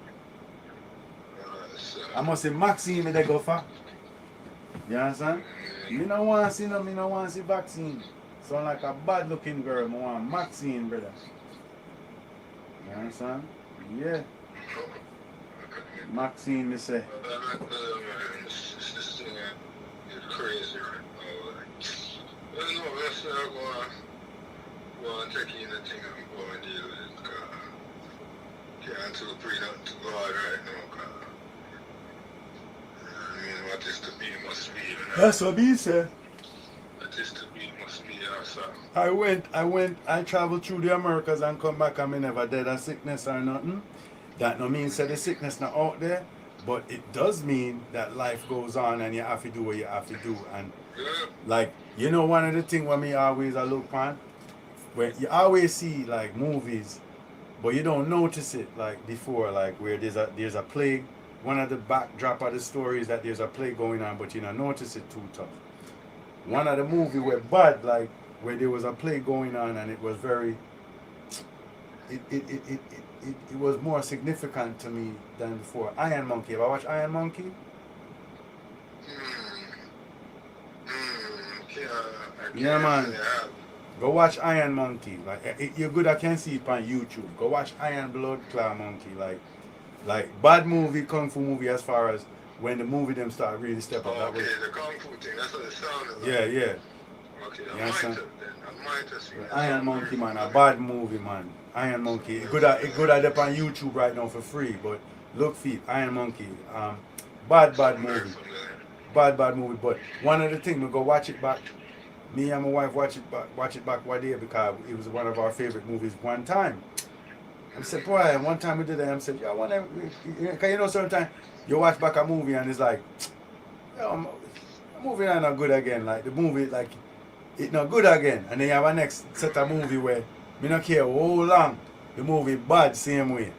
I must say Maxine me they go for. You understand? Me no want to see no, me no want to see vaccine. Sound like a bad looking girl. Me want Maxine, brother. You understand? Yeah. Maxine, me say. This thing is crazy right now. Like, I don't know, let's say I go and take in the thing and go and deal with it. Can't too pray not too hard right now. I mean, what is to be must be. You know? That's what me say. What is to be must be, also. I traveled through the Americas and come back and me never dead of sickness or nothing. That no mean say the sickness not out there, but it does mean that life goes on and you have to do what you have to do. And Yeah. like, you know, one of the things when me always I look on, where you always see like movies, but you don't notice it like before, like where there's a plague. One of the backdrop of the story is that there's a plague going on, but you don't notice it too tough. One of the movie where bad, like where there was a plague going on and it was very it was more significant to me than before. Iron Monkey. Have I watched Iron Monkey? Yeah, man. Go watch Iron Monkey. Like you're good. I can see it on YouTube. Go watch Iron Blood Claw Monkey. Like bad movie, kung fu movie. As far as when the movie them start really step up. Oh, That okay, was, the kung fu thing. That's what it sounded like. yeah, yeah. Okay, You I might understand? have then. I might have seen that. Iron Monkey, man, a bad movie, man. Iron Monkey. It good at up on YouTube right now for free, but look for it. Iron Monkey. Bad movie. Bad movie. But one of the things we go watch it back. Me and my wife watch it back one day because it was one of our favorite movies one time. I said, boy, and one time we did that, I said, yo, because you know sometimes you watch back a movie and it's like, yo, the movie not good again. Like the movie, like it not good again. And then you have a next set of movie where me not care how long the movie bad same way.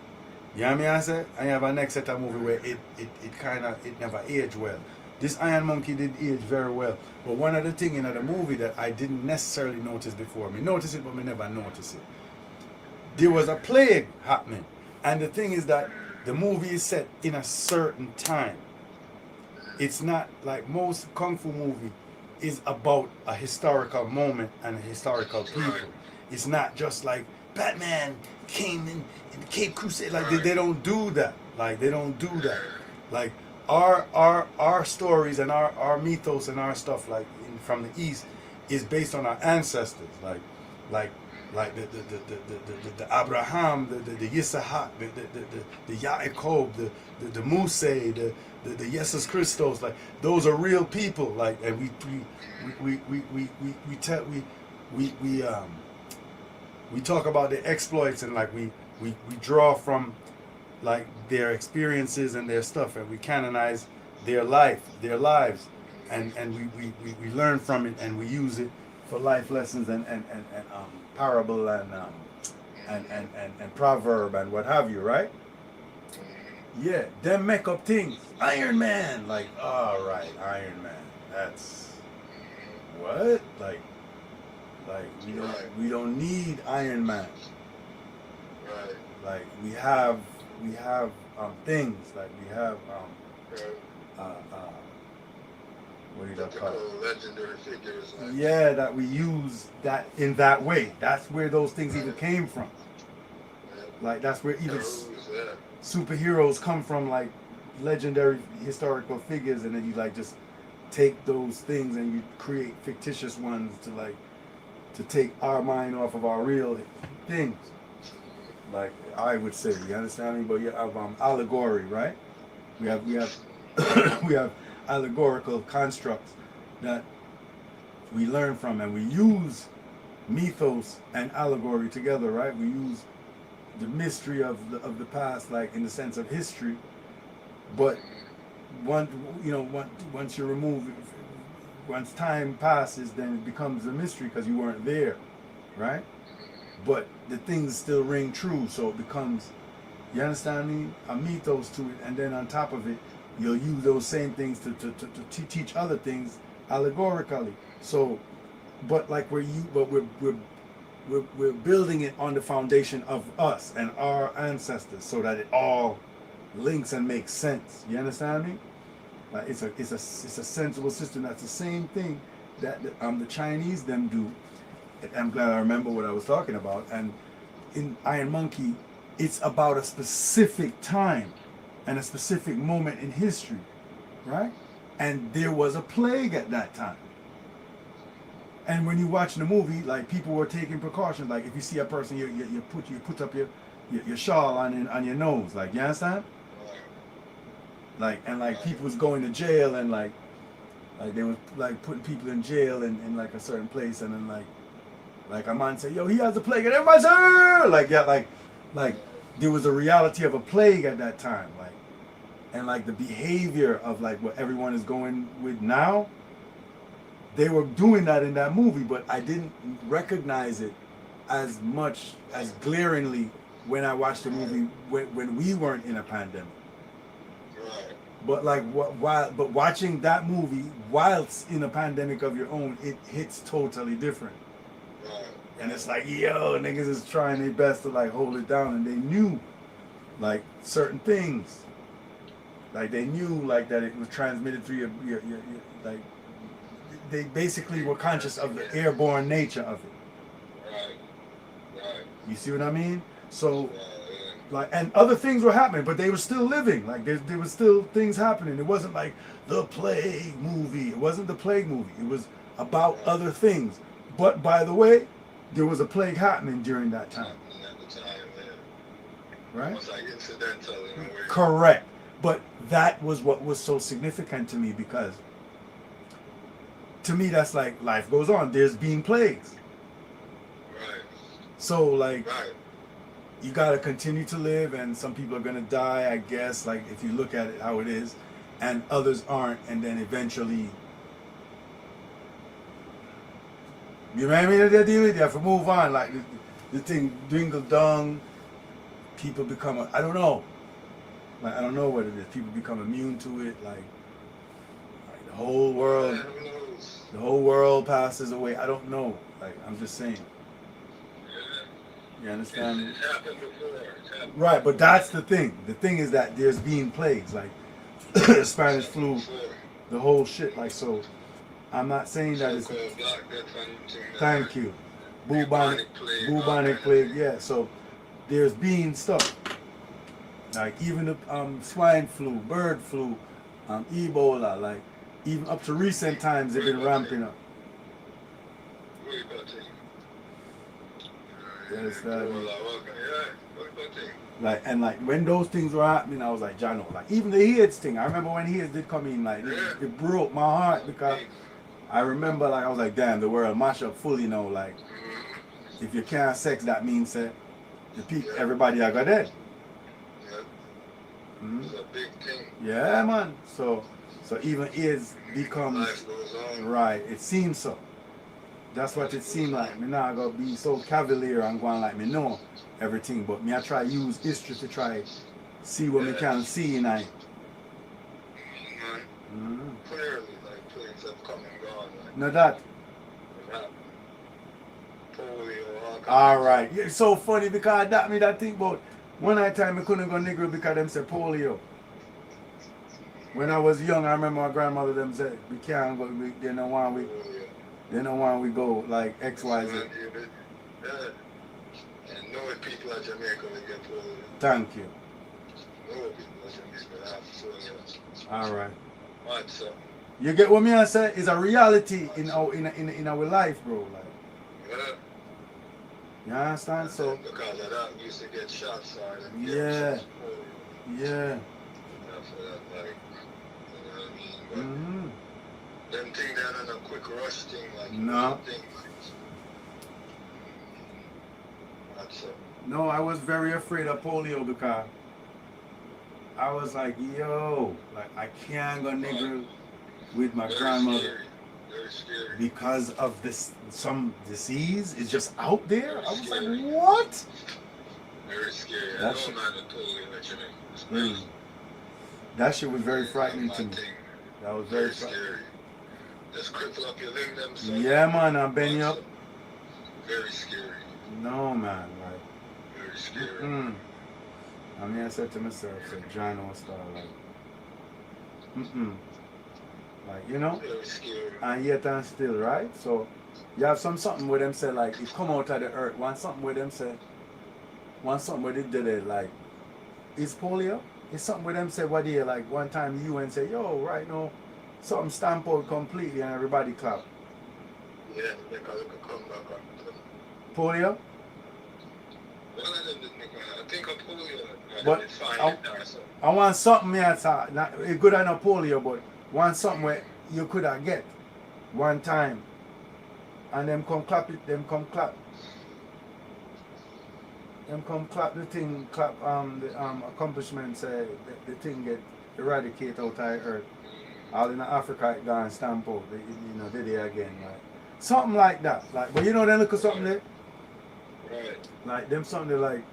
You know what I mean? I say? And you have a next set of movie where it never aged well. This Iron Monkey did age very well. But one of the things in the movie that I didn't necessarily notice before, me notice it but me never notice it. There was a plague happening. And the thing is that the movie is set in a certain time. It's not like most kung fu movie is about a historical moment and a historical people. It's not just like Batman came in the Cape Crusade. Like they don't do that. Like they don't do that. Like our stories and our mythos and our stuff like from the East is based on our ancestors. Like the Abraham, the Yitzhak, the Yaakov, the Mose, the Jesus Christos, like those are real people. Like, and we talk about the exploits and like we draw from like their experiences and their stuff, and we canonize their lives, and we learn from it and we use it for life lessons and parable and proverb and what have you, right? Yeah, them make up things. Iron Man, like, all right, Iron Man. That's what? Like we don't need Iron Man. Right. Like we have things like we have what do you call it? Legendary figures. Like, Yeah, that we use that in that way. That's where those things even came from. Like that's where even superheroes come from, like legendary historical figures, and then you like just take those things and you create fictitious ones to take our mind off of our real things. Like I would say, you understand me? But you have allegory, right? We have we have allegorical constructs that we learn from, and we use mythos and allegory together, right? We use the mystery of the past, like in the sense of history, but once you remove once time passes, then it becomes a mystery because you weren't there, right? But the things still ring true, so it becomes, you understand me, a mythos to it, and then on top of it, you'll use those same things to teach other things allegorically. So, but like we're building it on the foundation of us and our ancestors, so that it all links and makes sense. You understand me? Like it's a sensible system. That's the same thing that the Chinese them do. I'm glad I remember what I was talking about. And in Iron Monkey, it's about a specific time and a specific moment in history, right? And there was a plague at that time. And when you watch the movie, like people were taking precautions. Like if you see a person, you put up your shawl on your nose. Like, you understand? Like, and like people was going to jail, and like they was like putting people in jail in like a certain place, and then like a man said, yo, he has a plague, and everybody said, like, yeah, like there was a reality of a plague at that time, like, and like the behavior of like what everyone is going with now, they were doing that in that movie, but I didn't recognize it as much, as glaringly when I watched the movie when we weren't in a pandemic. Right. But like but watching that movie whilst in a pandemic of your own, it hits totally different. Right. And it's like, yo, niggas is trying their best to like hold it down, and they knew like certain things. Like they knew like that it was transmitted through your like they basically were conscious of the airborne nature of it. Right. You see what I mean? So like, and other things were happening, but they were still living. Like there was still things happening. It wasn't like the Plague movie. It wasn't the Plague movie. It was about other things. But by the way, there was a plague happening during that time. At the time, yeah. Right? It was like incidental in a way. Correct. But that was what was so significant to me, because to me that's like life goes on. There's been plagues. Right. So like Right. you gotta continue to live, and some people are gonna die, I guess, like if you look at it how it is, and others aren't, and then eventually, you know what I mean? They deal with it. You have to move on. Like the thing dwindle down, people become I don't know. Like I don't know what it is. People become immune to it. Like the whole world, Who knows? the whole world passes away. I don't know. Like I'm just saying. Yeah. You understand? It's happened before. It's happened Right, but that's the thing. The thing is that there's been plagues, like Spanish flu, before. the whole shit. Like, so I'm not saying that it's. So-called Black Death and thing like Thank that. you. Bubonic plague, all Bubonic kind of plague. thing. Yeah. So there's been stuff like even the swine flu, bird flu, Ebola. Like even up to recent times they've been ramping up. Way better thing. Yes, Yeah, that- way better thing. Like and like when those things were happening, I was like, Jano, like even the AIDS thing. I remember when AIDS did come in, like it broke my heart, because I remember like I was like, damn, the world mash up fully now. Like if you can't sex, that means that everybody are got dead. Yeah, Mhm. it's a big thing. Yeah, man. So even AIDS becomes Life goes on. right. It seems so. That's what it seemed like. Me not gonna be so cavalier and going like me know everything, but me I try use history to try see what me can see in I. Mhm. Clearly, like plagues have come and gone. Like, No that. that polio, all kinds All right. Yeah, it's so funny because that me that think about one night time I couldn't go nigger because them say polio. When I was young, I remember my grandmother them said we can't go. They don't want we. polio. They don't want we go like X Y Z. Yeah. And knowing people at Jamaica will get polio. Thank you. Knowing people at Jamaica have polio. All right. What, so? You get what me I say? It's a reality in our life, bro. Like, Yeah. you understand? So Because of that, we used to get shots on and Yeah. get shots polio. yeah. After that, like, you know what I mean? But Mm-hmm. them thing they're not a quick rush thing, like, No. thing, like, that's it. No, I was very afraid of polio because I was like, yo, like I can't go nigger with my Very grandmother. scary. Very scary. because of this some disease is just out there. I was like, what? Very scary. I That know shit- a man that told me that you know. It's Mm. crazy. That shit was very frightening It's to a me. bad thing. That was Very very frightening. scary. Just cripple up your limb them son. Yeah, man, I'm bending up. Very scary. No, man, like, Very scary. I mean, I said to myself, said John will start like, like, you know, Very scary. and yet and still, right? So, you have something where them say like, it come out of the earth. Something where them say, something where they did it like, is polio? It's something where them say what they like one time you and say, yo, right now, something stamp out completely and everybody clap. Yeah, make a little comeback on them. Polio? One of them did make I think of polio. But It's fine I- now, so. I want something here, sir. Not it good enough polio, but want something where you could have get one time. And them come clap it, them come clap the thing, clap the accomplishment say the thing get eradicated out of the earth. All in Africa it gone stamp out, you know, did it again, like something like that. Like but you know then look at something there, Right. like them something like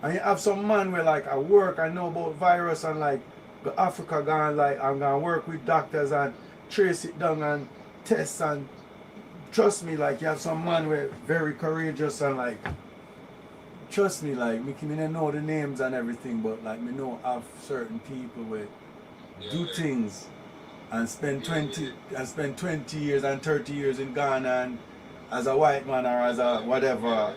and you have some man where like I work, I know about virus and like go Africa gone like I'm gonna work with doctors and trace it down and test and trust me like you have some man where very courageous and like trust me like me don't know the names and everything but like me know have certain people where do things and spend 20 years and 30 years in Ghana and as a white man or as a whatever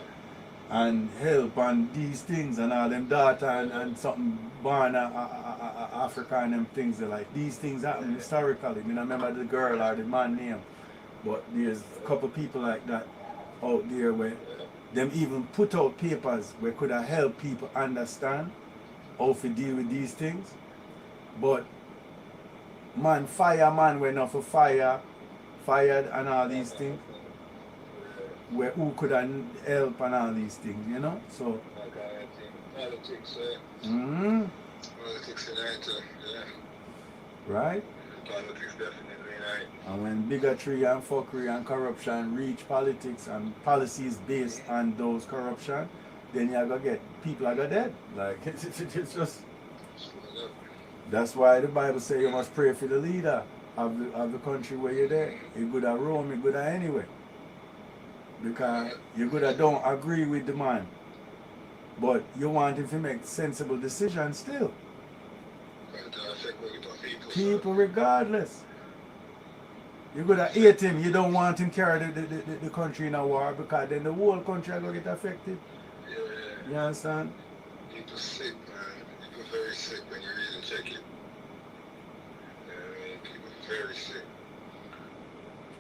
and help on these things and all them data and something born Africa and them things that like these things happen historically. I mean, I remember the girl or the man name, but there's a couple people like that out there where them even put out papers where could have helped people understand how to deal with these things. But man, fireman went off for fired and all these things. Where who could have help and all these things, you know? So Like I think politics, politics united, yeah. right? Politics definitely unite. And when bigotry and fuckery and corruption reach politics and policies based on those corruption, then you're gonna get people are gonna dead. Like it's just that's why the Bible says you must pray for the leader of the country where you're there. You good at Rome, you good at anywhere. Because you good at don't agree with the man. But you want him to make sensible decisions still. But affect what you people. People regardless. You good at hate him, you don't want him carry the country in a war because then the whole country are gonna get affected. Yeah, You understand? people sick, man. People very sick when you really check it. Yeah, I mean, people very sick.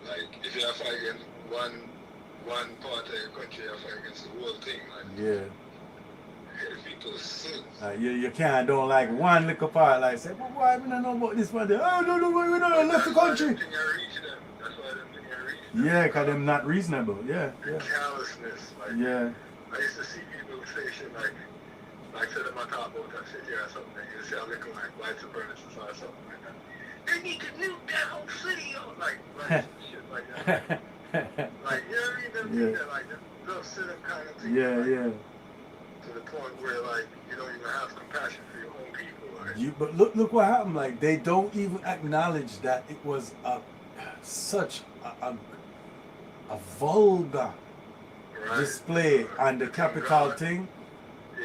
Like, if you have to fight against one part of your country, you have to fight against the whole thing, man. Yeah. People sick. You can't don't like one little part like say, but why we don't know about this one there? Oh no, we don't left the country. That's why them thing I reach them. Yeah, cause them not reasonable. Yeah, The yeah. callousness. Like, Yeah. I used to see people say shit like said in my top about that shit here or something. You see, I'm looking like white supremacists or something like that. They need to nuke that whole city, yo. Like shit like that. Like, you know what I mean? Them Yeah. things that, like, they'll sit up kind of thing. Yeah, like, yeah. To the point where, like, you don't even have compassion for your own people. Like, But look what happened. Like they don't even acknowledge that it was such a vulgar right? display on the capital thing.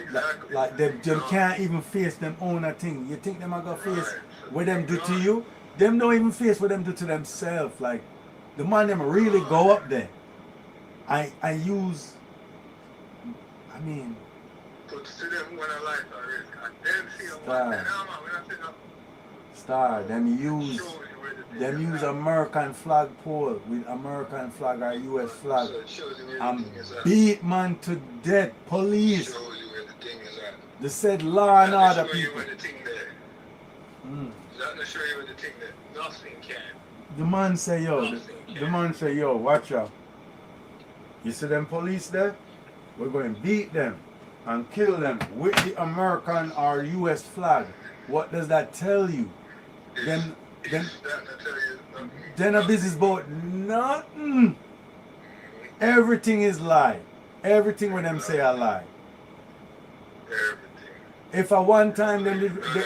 Exactly. Like them can't even face them own a thing. You think them are gonna face what them do to you? Them don't even face what them do to themselves. Like the man them really go up there. I use. I mean. Put to them when I like risk. And then see them Stop. one day. No, man, we're not saying nothing. Star. Them use. Shows you where the thing Them is use at. American flag pole with American flag or US flag. So it shows you where the And thing is at. beat man to death. Police. Shows you where the thing is at. They said law and That order show you people. where the thing there. Mm. That to show you where the thing there. Nothing can. The man say yo. The man say yo. Watch out. You see them police there? We're going to beat them and kill them with the American or US flag. What does that tell you? Them Them, That I tell you, nothing. then a business about nothing. Everything is lie. Everything when them say a lie. Everything. If at one time them did, Right.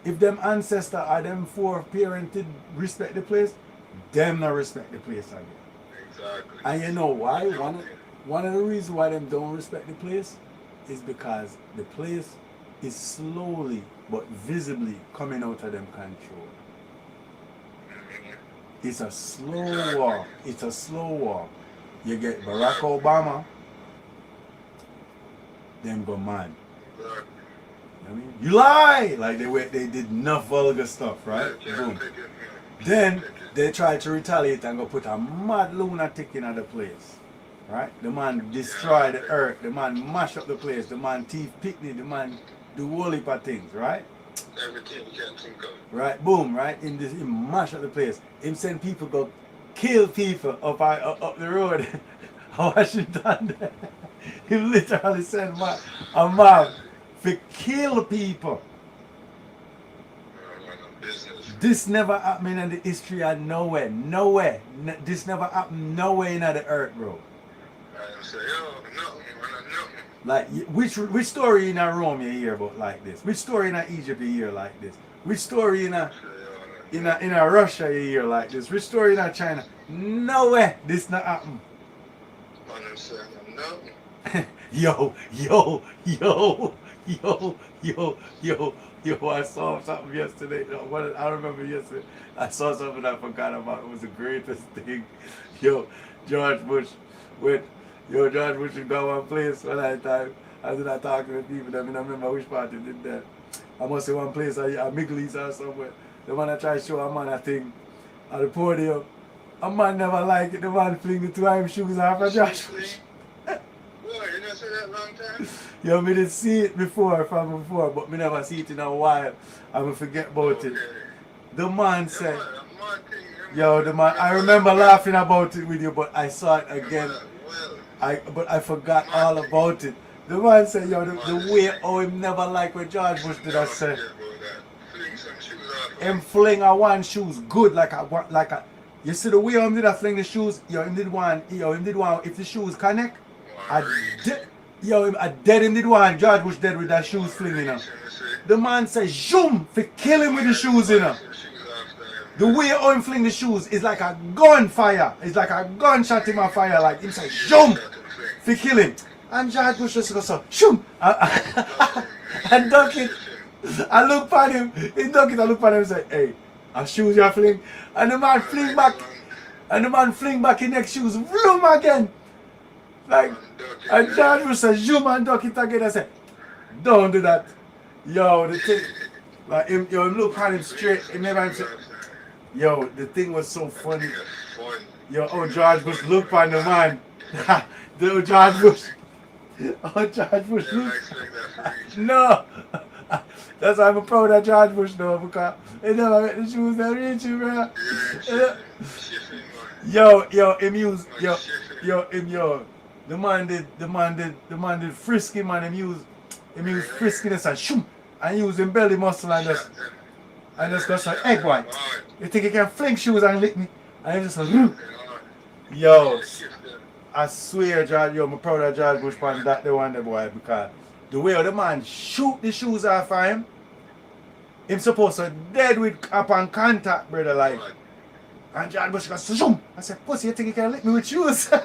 if them ancestor or them foreparent did respect the place, them not respect the place again. Exactly. And you know why? One of the reasons why them don't respect the place is because the place is slowly but visibly coming out of them control. It's a slow walk. It's a slow walk. You get Barack Obama, them go mad. Exactly. You know what I mean? You lie! Like they did enough vulgar stuff, right? Yeah, Boom. take it, yeah. Then Take it. they try to retaliate and go put a mad lunatic in the place. Right? The man destroy the earth, the man mash up the place, the man thief picnic, the man do whole heap of things, right? Everything you can think of. Right, boom, right? In this, he mash up the place. Him send people go kill people up the road. Washington. He literally sent a mob to kill people. Run a business. This never happened in the history of nowhere. Nowhere. This never happened nowhere in the earth, bro. I say, yo, nothing, man, nothing. Like, which story in a Rome you hear about like this? Which story in a Egypt you hear like this? Which story in a Russia you hear like this? Which story in a China? Nowhere this not happen. Man, I'm saying, nothing. Yo, I saw something yesterday. I remember yesterday. I saw something I forgot about. It was the greatest thing. George Bush would go one place one night time. I was not talking to people. I remember which party did that. I must say one place, a Middle East or somewhere. The man I try to show a man a thing at the podium. A man never like it. The man fling the 2 of him shoes off of Josh Bush. Boy, you didn't say that long time? Yo, me did see it before, but me never see it in a while. I will forget about it. The man said, yo, the man, I remember laughing about it with you, but I saw it again. But I forgot all about it. The man said, yo, the way how him never like what George Bush did, I said, him fling a one shoes good like a, you see the way him did I fling the shoes, him did one, if the shoes connect, I dead him did one, George Bush dead with that shoes flinging him. The man said, zoom, for kill him with the shoes in him. The way how him fling the shoes is like a gunfire. It's like a gunshot in my fire. Like him say, zoom, for kill him. And George Bush just go so, shoom. And duck it. I look at him. He duck it. I look at him and say, hey, a shoes you fling. And the man fling back. And the man fling back his next shoes. Vroom again. Like, and George Bush said, zoom and duck it again. I said, don't do that. Yo, the thing. Like him look at him straight. He never said, yo, the thing was so funny. Yo, George Bush looked on the man. The George Bush. George Bush looked. No. That's why I'm proud of George Bush though, because he never make the shoes that reach you, bro. The man did frisky, man. Him use friskiness and shoom, and use him belly muscle and just go say, hey boy, you think you can fling shoes and lick me? And he just like, yo, I swear, George, I'm proud of George Bush for that the one, the boy, because the way the man shoot the shoes off of him supposed to dead with upon contact, brother, like. And George Bush goes, zoom. I said, pussy, you think you can lick me with shoes? Yo,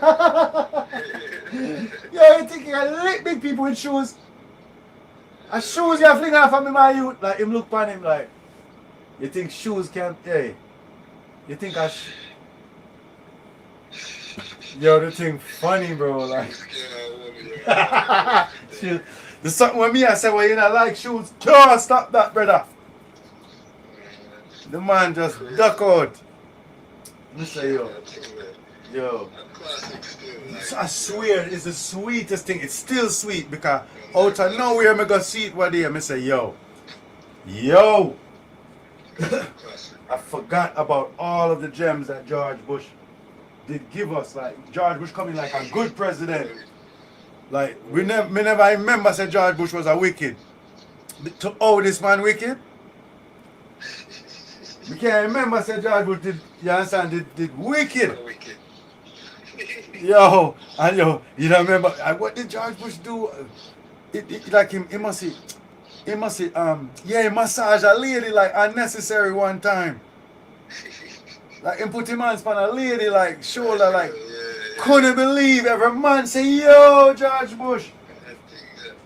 you think you can lick big people with shoes? And shoes you fling off of me, my youth. Like, him look upon him like, you think shoes can, hey, you think yo, the thing funny, bro, like. There's something with me, I said, well, you not like shoes. Can't stop that, brother. The man just duck out. I say, yo. I swear, it's the sweetest thing. It's still sweet because out of nowhere, I'm going to see it one day. I say, yo. I forgot about all of the gems that George Bush did give us. Like, George Bush coming like a good president. Like, me never remember say George Bush was a wicked. Oh, this man wicked? We can't remember say George Bush did, you understand, did wicked. Wicked. Yo, and yo, you don't remember, what did George Bush do? It like he must see, yeah, he massage a lady like unnecessary one time. Like, he put him hands on a lady, like, shoulder, like, couldn't believe every man say, yo, George Bush, I think that.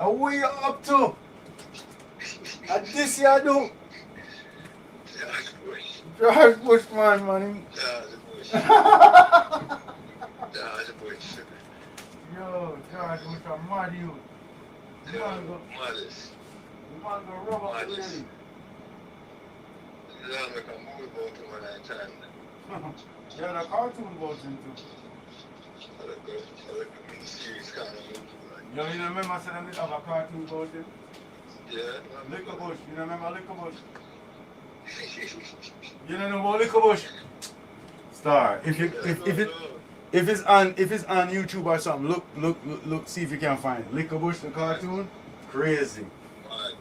and what you up to? And this you do? George Bush. George Bush, man. George Bush. George Bush. Yo, George Bush, I'm mad you. Modest. You man go rub up the lady. Now make a movie about him when I time. Yeah, the cartoon about him too. I like a mini-series kind of movie. Like, Yo, you remember I said I have a cartoon about him? yeah. Liquor Bush, you remember Liquor Bush? You don't know about Liquor Bush? Star, if it's on YouTube or something, look, see if you can find it. Liquor Bush, the cartoon, crazy. Man,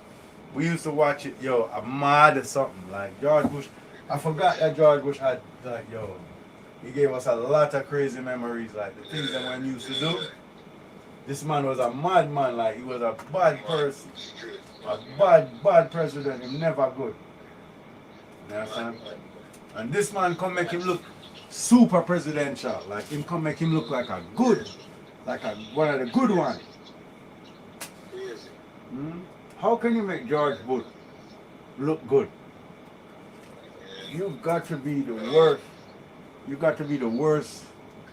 We used to watch it, yo, I'm mad at something. Like George Bush, I forgot that George Bush had, like, yo, he gave us a lot of crazy memories, like the things that we used to do. This man was a madman, like he was a bad person, straight. a bad president, him never good. You understand? And this man come make him look super presidential, like him come make him look like a good, like one of the good ones. Crazy. How can you make George Bush look good? You've got to be the worst. You got to be the worst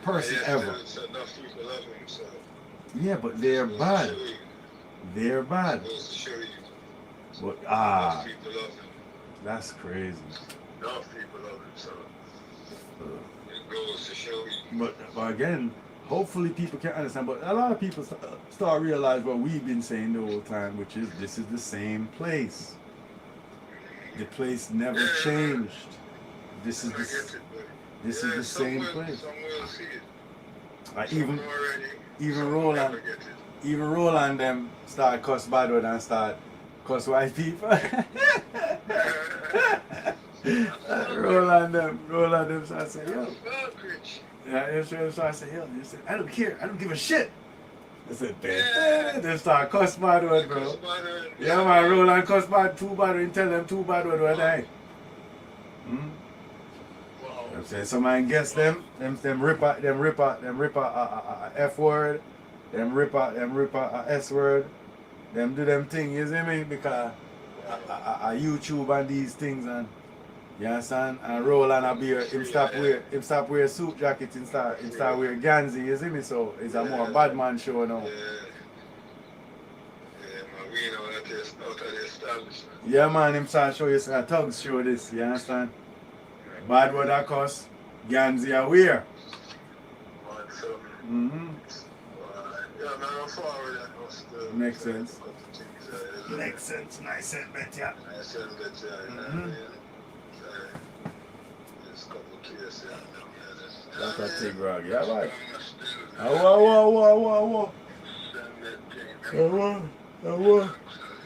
person ever. So enough people love him, so. Yeah, but they're bad. They're bad. Goes to show you. But Enough people love him. that's crazy. Enough people love him, so. It goes to show you. But again, hopefully people can understand. But a lot of people start realize what we've been saying the whole time, which is this is the same place. The place never changed. This is I get it, but this is the same place. Someone see it. Like Someone already. even Someone Roland, never get it. even Roland them start cuss bad word and start cuss white people. Roland them start saying, yo. Yeah, they start saying, yo, they said, I don't care, I don't give a shit. They said, they start cuss bad word, bro. Yeah, man, Roland cuss bad, too bad, and tell them too bad word what I. I'm saying, some man guess them rip a F word, them rip a S word, them do them thing, you see me? Because YouTube and these things, and you understand? And Roland a beer, him stop wear suit jacket, him start wear Ganzi, you see me? So it's a more bad man show now. Yeah, man, we know that they're out of the establishment. Yeah, man, him start show you some thugs show this, you understand? Bad word a cuss, Ganzi a wear. Man, so, yeah, man, I'm forward and us to Makes sense. a couple things, Makes sense, nice sense, bet ya. I said that, there's a couple cases, That's a big rag, yeah, right. Send that thing.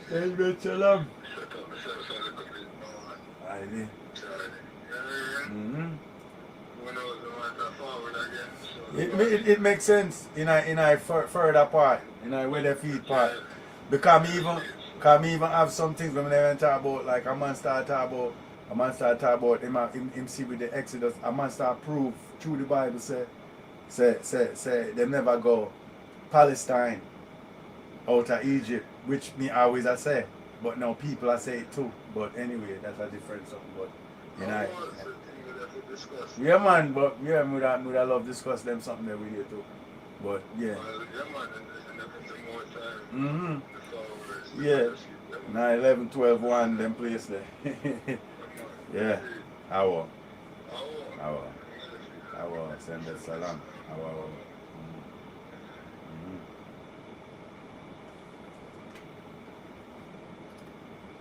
Hey, bet you love. Shut up, myself, so I look a bit more. I did. It makes sense in a further part, in a where the feet part. Because me even have some things when they talk about, like a man start talk about him see with the Exodus, a man start prove through the Bible say they never go Palestine out of Egypt, which me always I say. But now people I say it too. But anyway, that's a different something. But you know. Yeah, man, but yeah, we would love discuss them something that we here too. But yeah. Yeah. 9, 11, 12, 1, them place there. Yeah. I will send that salam. I will.